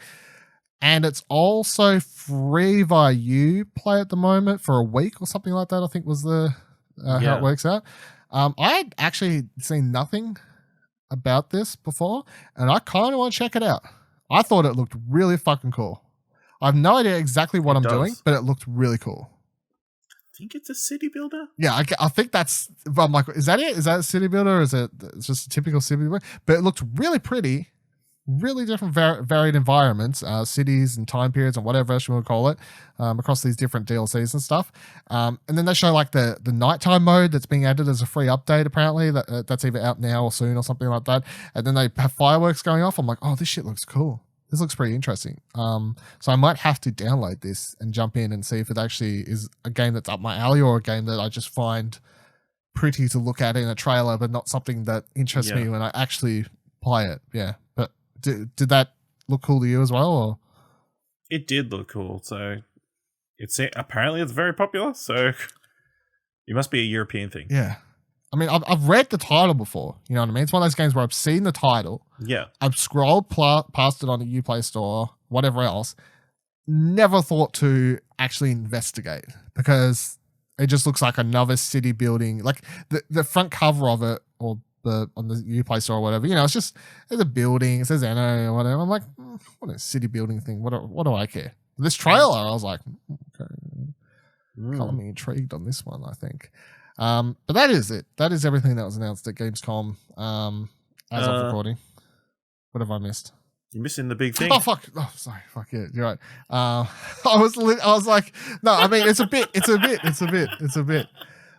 And it's also free via Uplay at the moment for a week or something like that, I think was the how it works out. I'd actually seen nothing about this before, and I kind of want to check it out. I thought it looked really fucking cool. I have no idea exactly what I'm doing, but it looked really cool.
I think it's a city builder.
Yeah, I think that's. I'm like, is that it? Is that a city builder, or is it just a typical city builder? But it looked really pretty. Really different varied environments, cities and time periods and whatever else you want to call it, across these different DLCs and stuff. And then they show like the nighttime mode that's being added as a free update apparently, that's either out now or soon or something like that. And then they have fireworks going off. I'm like, oh, this shit looks cool. This looks pretty interesting. So I might have to download this and jump in and see if it actually is a game that's up my alley or a game that I just find pretty to look at in a trailer, but not something that interests me when I actually play it. Yeah. But did that look cool to you as well? Or?
It did look cool. So apparently it's very popular. So it must be a European thing.
Yeah. I mean, I've read the title before. You know what I mean? It's one of those games where I've seen the title.
Yeah.
I've scrolled past it on a Uplay store, whatever else. Never thought to actually investigate because it just looks like another city building. Like the front cover of it or on the Uplay store or whatever, you know, it's a building, it says Anno or whatever. I'm like, what a city building thing. What do I care? This trailer, I was like, okay. Got me intrigued on this one, I think. But that is it. That is everything that was announced at Gamescom as of recording. What have I missed?
You're missing the big thing.
Oh, fuck. Oh, sorry. Fuck yeah. You're right. I was like, no, I mean, it's a bit.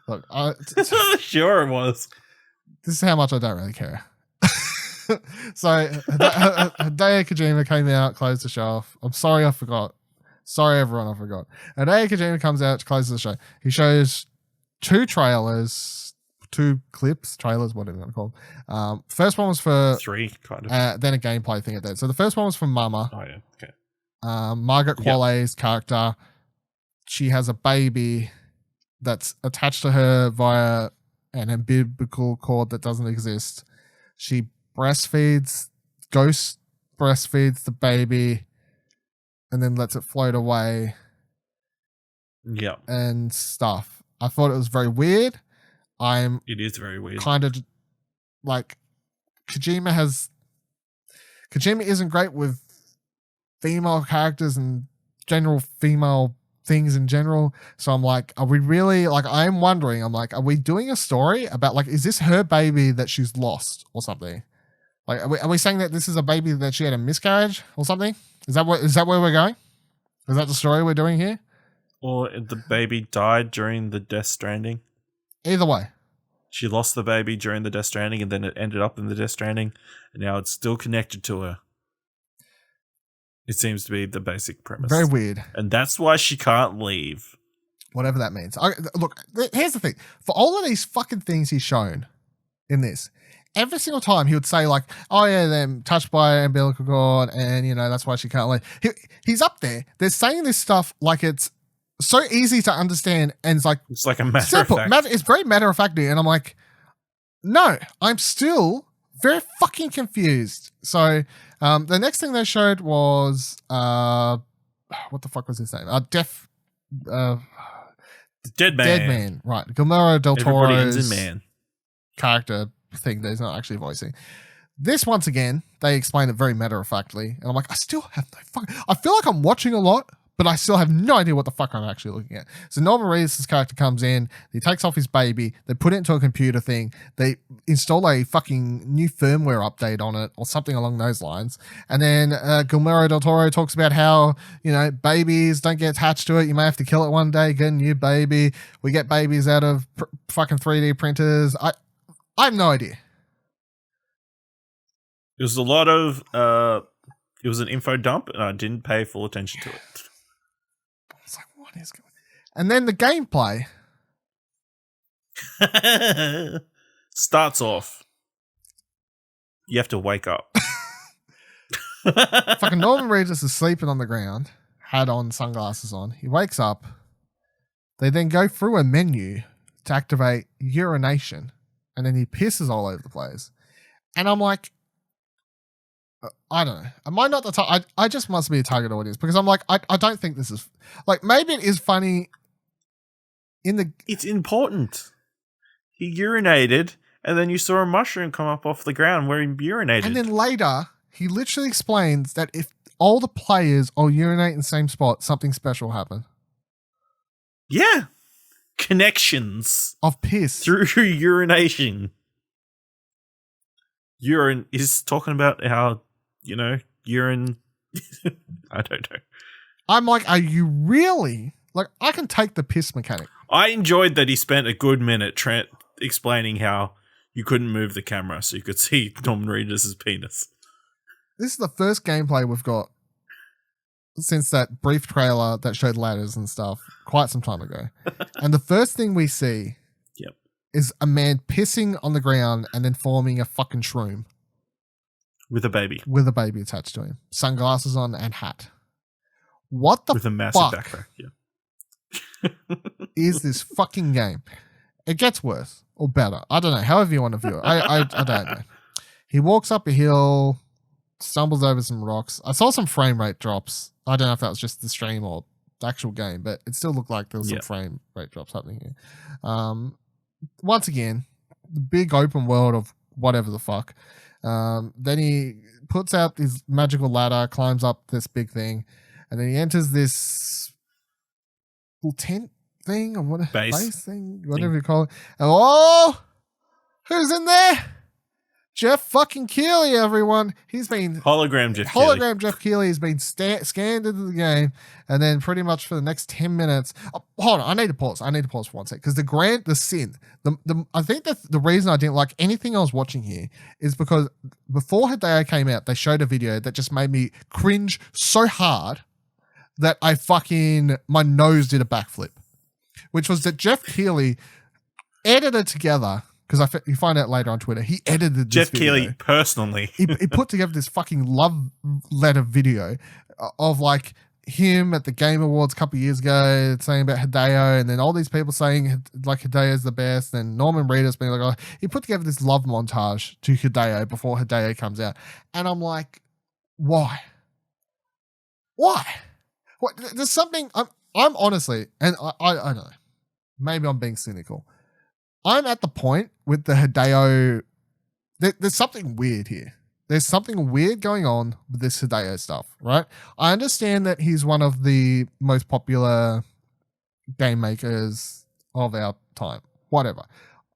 Look,
sure it was.
This is how much I don't really care. So, Hideo Kojima came out, closed the show off. I'm sorry I forgot. Sorry, everyone, I forgot. Hideo Kojima comes out, closes the show. He shows 2 trailers, 2 clips, trailers, whatever you want to call them. First one was for
3, kind of.
Then a gameplay thing at that. So the first one was from Mama.
Oh yeah, okay.
Margaret Qualley's character. She has a baby that's attached to her via an umbilical cord that doesn't exist. She ghost breastfeeds the baby, and then lets it float away.
Yeah,
and stuff. I thought it was very weird.
It is very weird.
Kind of like Kojima isn't great with female characters and general female things in general. So I'm like, are we really like? I'm wondering. I'm like, are we doing a story about like, is this her baby that she's lost or something? Like, are we saying that this is a baby that she had a miscarriage or something? Is that where we're going? Is that the story we're doing here?
Or the baby died during the Death Stranding.
Either way.
She lost the baby during the Death Stranding and then it ended up in the Death Stranding and now it's still connected to her. It seems to be the basic premise.
Very weird.
And that's why she can't leave.
Whatever that means. Look, here's the thing. For all of these fucking things he's shown in this, every single time he would say like, oh yeah, they're touched by an umbilical cord and, you know, that's why she can't leave. He's up there. They're saying this stuff like it's so easy to understand, and it's like
It's like a matter
simple.
of fact.
It's very matter of fact, and I'm like, no, I'm still very fucking confused. So the next thing they showed was what the fuck was his name?
Dead Man.
Dead Man, right? Guillermo del
Everybody ends
Toro's
in man.
character thing that he's not actually voicing. This, once again, they explain it very matter of factly, and I'm like, I still have no fuck. I feel like I'm watching a lot, but I still have no idea what the fuck I'm actually looking at. So Norman Reedus' character comes in, he takes off his baby, they put it into a computer thing, they install a fucking new firmware update on it or something along those lines. And then Guillermo del Toro talks about how, babies don't get attached to it. You may have to kill it one day, get a new baby. We get babies out of fucking 3D printers. I have no idea.
It was a lot of it was an info dump, and I didn't pay full attention to it.
It's like, what is going on? And then the gameplay
starts off. You have to wake up.
Fucking Norman Reedus is sleeping on the ground, hat on, sunglasses on. He wakes up. They then go through a menu to activate urination, and then he pisses all over the place. And I'm like, I don't know. Am I not the target? I just must be a target audience, because I'm like, I don't think this is like, maybe it is funny
It's important. He urinated, and then you saw a mushroom come up off the ground where he urinated.
And then later, he literally explains that if all the players all urinate in the same spot, something special will happen.
Yeah. Connections.
Of piss.
Through urination. Urine is talking about how, urine. I don't know.
I'm like, are you really? Like, I can take the piss mechanic.
I enjoyed that he spent a good minute explaining how you couldn't move the camera so you could see Norman Reedus' penis.
This is the first gameplay we've got since that brief trailer that showed ladders and stuff quite some time ago. And the first thing we see is a man pissing on the ground and then forming a fucking shroom.
With a baby.
With a baby attached to him. Sunglasses on and hat. What the fuck?
With a massive backpack,
is this fucking game? It gets worse or better. I don't know. However you want to view it. I don't know. He walks up a hill, stumbles over some rocks. I saw some frame rate drops. I don't know if that was just the stream or the actual game, but it still looked like there was some frame rate drops happening here. Once again, the big open world of whatever the fuck. Then he puts out his magical ladder, climbs up this big thing, and then he enters this little tent thing or what base thing, whatever you call it. And, who's in there? Geoff fucking Keighley, everyone. He's been
hologram
Geoff Keighley has been scanned into the game, and then pretty much for the next 10 minutes. Hold on, I need to pause for 1 sec, because the sin. I think that the reason I didn't like anything I was watching here is because before Hideo came out, they showed a video that just made me cringe so hard that my nose did a backflip, which was that Geoff Keighley edited together. Because you find out later on Twitter, he edited this
Geoff
video.
Keighley personally.
He put together this fucking love letter video of like him at the Game Awards a couple of years ago saying about Hideo, and then all these people saying like Hideo's the best, and Norman Reedus being like, he put together this love montage to Hideo before Hideo comes out. And I'm like, why? What? There's something, I'm honestly, and I don't know, maybe I'm being cynical. I'm at the point with the Hideo. There's something weird here. There's something weird going on with this Hideo stuff, right? I understand that he's one of the most popular game makers of our time. Whatever.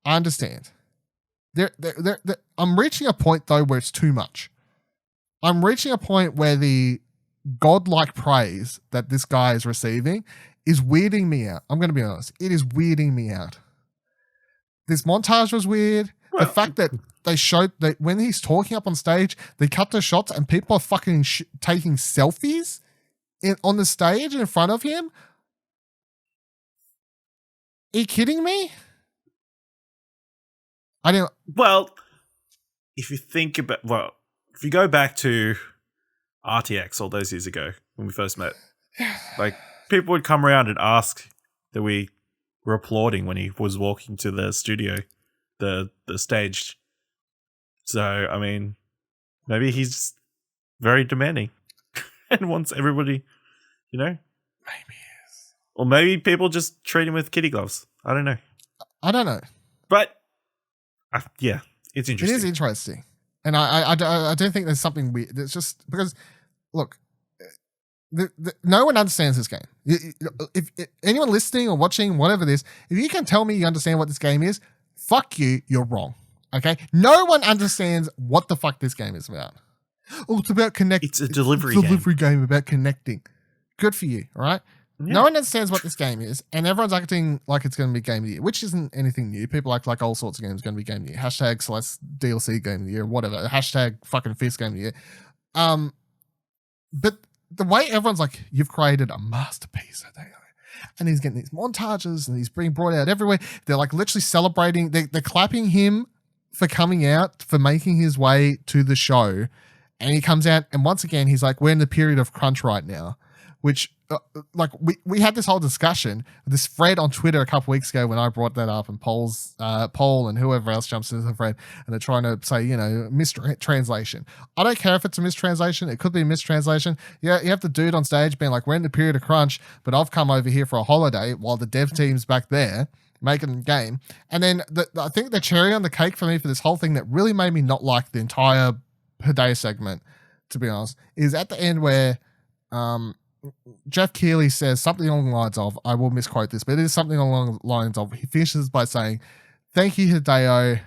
I understand. I'm reaching a point, though, where it's too much. I'm reaching a point where the godlike praise that this guy is receiving is weirding me out. I'm going to be honest. It is weirding me out. This montage was weird. The fact that they showed that when he's talking up on stage, they cut the shots and people are fucking taking selfies on the stage in front of him. Are you kidding me? I didn't.
Well, if you go back to RTX all those years ago when we first met, like people would come around and ask that we were applauding when he was walking to the studio, the stage. So, I mean, maybe he's very demanding and wants everybody, you know?
Maybe he is.
Or maybe people just treat him with kitty gloves. I don't know.
But
yeah, it's interesting.
It is interesting. And I don't think there's something weird. It's just because, look, no one understands this game. If anyone listening or watching, whatever it is, if you can tell me you understand what this game is, fuck you, you're wrong. Okay? No one understands what the fuck this game is about. Oh, it's about connecting.
It's a delivery
game about connecting. Good for you, all right? Yeah. No one understands what this game is, and everyone's acting like it's going to be Game of the Year, which isn't anything new. People act like all sorts of games are going to be Game of the Year. Hashtag Celeste DLC Game of the Year, whatever. Hashtag fucking Fist Game of the Year. But the way everyone's like, you've created a masterpiece, and he's getting these montages, and he's being brought out everywhere. They're like literally celebrating. They're clapping him for coming out, for making his way to the show, and he comes out, and once again, he's like, we're in the period of crunch right now, which... like we had this whole discussion, this thread on Twitter a couple weeks ago when I brought that up, and Paul and whoever else jumps into the thread, and they're trying to say, mistranslation. I don't care if it's a mistranslation. It could be a mistranslation. Yeah, you have the dude on stage being like, we're in the period of crunch, but I've come over here for a holiday while the dev team's back there making the game. And then I think the cherry on the cake for me for this whole thing that really made me not like the entire Hideo segment, to be honest, is at the end where Geoff Keighley says something along the lines of, I will misquote this, but it is something along the lines of, he finishes by saying, thank you, Hideo.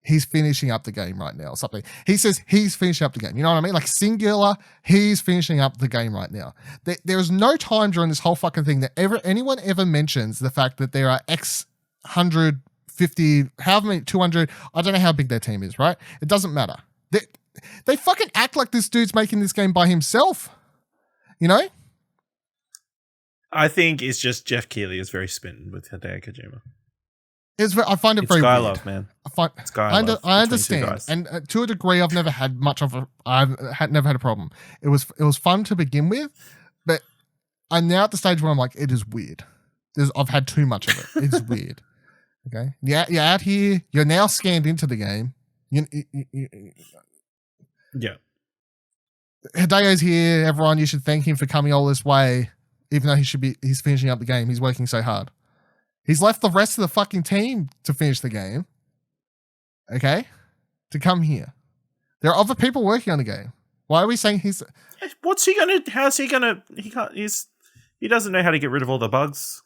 He's finishing up the game right now, or something. He says he's finishing up the game. You know what I mean? Like singular, he's finishing up the game right now. There is no time during this whole fucking thing that anyone ever mentions the fact that there are X 150, however many, 200, I don't know how big their team is, right? It doesn't matter. They fucking act like this dude's making this game by himself. You know?
I think it's just Geoff Keighley is very smitten with Hideo Kojima.
I find it very
guy
weird.
Love, man.
I understand, and to a degree, I've never had never had a problem. It was fun to begin with, but I'm now at the stage where I'm like, it is weird. I've had too much of it. It's weird. Okay, yeah, you're out here. You're now scanned into the game.
Yeah.
Hideo's here. Everyone, you should thank him for coming all this way. Even though he's finishing up the game, he's working so hard. He's left the rest of the fucking team to finish the game. Okay? To come here. There are other people working on the game. Why are we saying
what's he gonna, how's he gonna, he doesn't know how to get rid of all the bugs.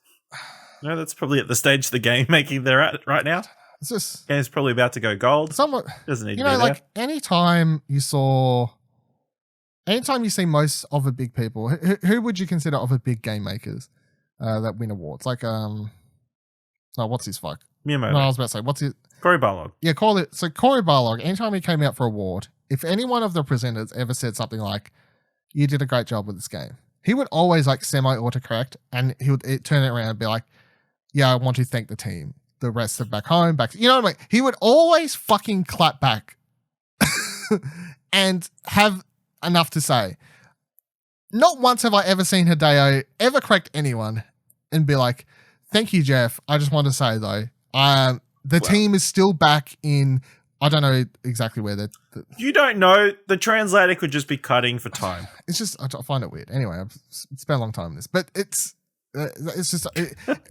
No, that's probably at the stage of the game making they're at right now.
It's just...
Game's probably about to go gold.
Somewhat...
Doesn't need to be there.
Anytime you see most of the big people, who would you consider of the big game makers that win awards? Like, what's his fuck?
Miyamoto.
No, I was about to say, what's it?
Cory Barlog.
Yeah, So Cory Barlog, anytime he came out for award, if any one of the presenters ever said something like, you did a great job with this game, he would always like semi-autocorrect, and he would turn it around and be like, yeah, I want to thank the team. The rest of back home, you know what I mean? He would always fucking clap back and have enough to say. Not once have I ever seen Hideo ever correct anyone and be like, thank you, Geoff. I just want to say, though, the team is still back in, I don't know exactly where they're...
You don't know. The translator could just be cutting for time.
It's just, I find it weird. Anyway, I've spent a long time on this, but it's just,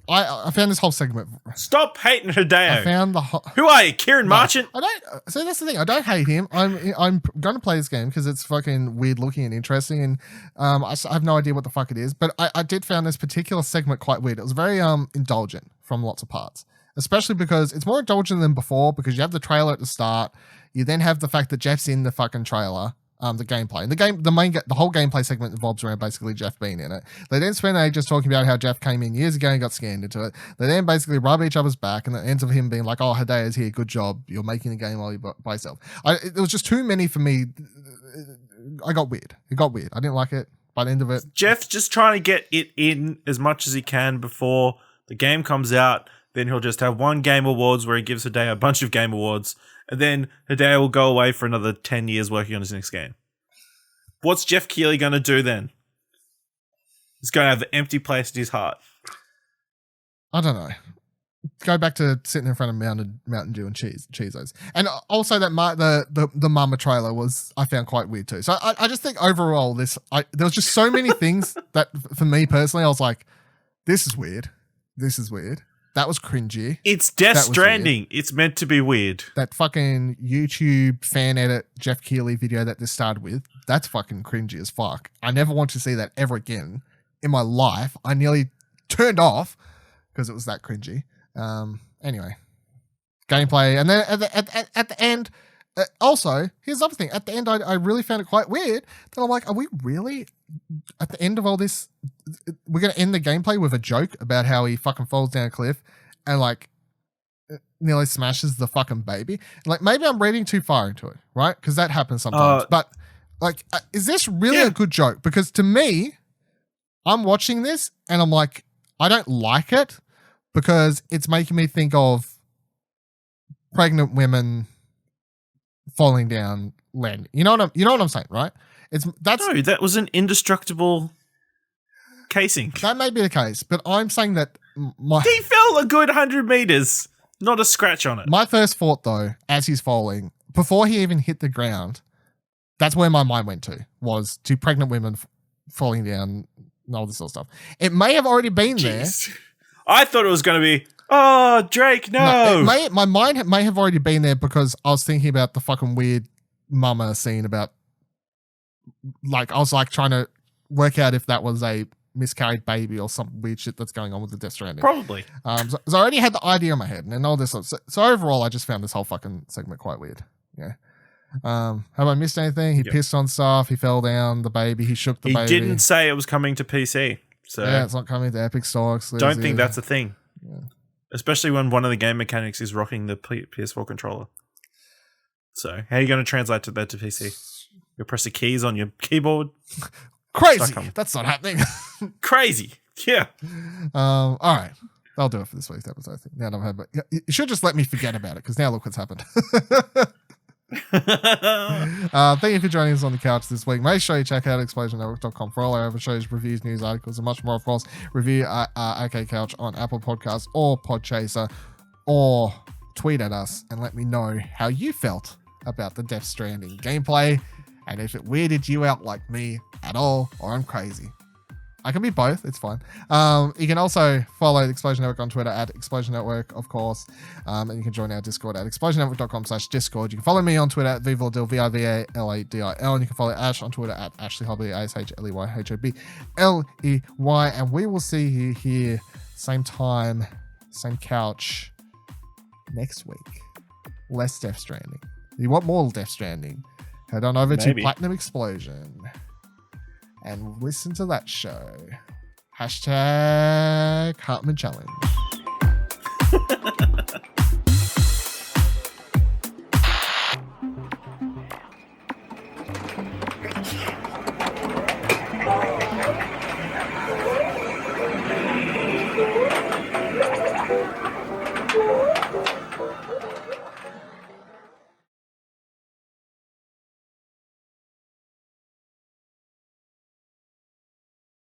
I found this whole segment.
Stop hating Hideo.
I found
Who are you, Kieran Marchant?
I don't. So that's the thing. I don't hate him. I'm going to play this game because it's fucking weird looking and interesting, and I have no idea what the fuck it is. But I did found this particular segment quite weird. It was very indulgent from lots of parts, especially because it's more indulgent than before because you have the trailer at the start. You then have the fact that Jeff's in the fucking trailer. The gameplay. And the whole gameplay segment revolves around basically Geoff being in it. They then spend ages talking about how Geoff came in years ago and got scanned into it. They then basically rub each other's back, and it ends with him being like, oh, Hideo's here, good job. You're making the game while you're by yourself. It was just too many for me. I got weird. It got weird. I didn't like it by the end of it.
Geoff's just trying to get it in as much as he can before the game comes out. Then he'll just have one Game Awards where he gives Hideo a bunch of Game Awards, and then Hideo will go away for another 10 years working on his next game. What's Geoff Keighley going to do then? He's going to have the empty place in his heart.
I don't know. Go back to sitting in front of Mountain Dew and Cheezos. And also that the Mama trailer I found quite weird too. So I just think overall there was just so many things that for me personally, I was like, this is weird. This is weird. That was cringy.
It's Death Stranding. It's meant to be weird.
That fucking YouTube fan edit Geoff Keighley video that this started with, that's fucking cringy as fuck. I never want to see that ever again in my life. I nearly turned off because it was that cringy. Anyway, gameplay. And then at the end, also, here's the other thing. At the end, I really found it quite weird that I'm like, are we really, at the end of all this, we're going to end the gameplay with a joke about how he fucking falls down a cliff and like nearly smashes the fucking baby. Like maybe I'm reading too far into it, right? Because that happens sometimes. But like, is this really a good joke? Because to me, I'm watching this and I'm like, I don't like it because it's making me think of pregnant women falling down land. You know what I'm saying, right? No,
that was an indestructible casing.
That may be the case, but I'm saying that
he fell a good 100 meters, not a scratch on it.
My first thought, though, as he's falling, before he even hit the ground, that's where my mind went to, was to pregnant women falling down and all this sort of stuff. It may have already been there.
I thought it was going to be, oh, Drake, no.
My mind may have already been there because I was thinking about the fucking weird mama scene about, like, I was like trying to work out if that was a miscarried baby or some weird shit that's going on with the Death Stranding.
Probably.
So I already had the idea in my head and all this. So overall, I just found this whole fucking segment quite weird. Yeah. Have I missed anything? He pissed on stuff. He fell down the baby. He shook the baby.
He didn't say it was coming to PC. So
yeah, it's not coming to Epic Store exclusive.
Don't think that's a thing. Yeah. Especially when one of the game mechanics is rocking the PS4 controller. So how are you going to translate that to PC? You press the keys on your keyboard?
Crazy. That's not happening.
Crazy. Yeah.
All right. That'll do it for this week's episode. I think. Now that I've had, but you should just let me forget about it because now look what's happened. Thank you for joining us on the couch this week. Make sure you check out explosionnetwork.com for all our other shows, reviews, news articles, and much more. Of course, review AK Couch on Apple Podcasts or Podchaser, or tweet at us and let me know how you felt about the Death Stranding gameplay and if it weirded you out like me at all or I'm crazy. I can be both. It's fine. You can also follow the Explosion Network on Twitter at Explosion Network, of course. And you can join our Discord at explosionnetwork.com/Discord. You can follow me on Twitter at Vivaladil, VIVALADIL. And you can follow Ash on Twitter at AshleyHobley, ASHLEYHOBLEY. And we will see you here, same time, same couch, next week. Less Death Stranding. You want more Death Stranding? Head on over to Platinum Explosion and listen to that show. #Hartman Challenge.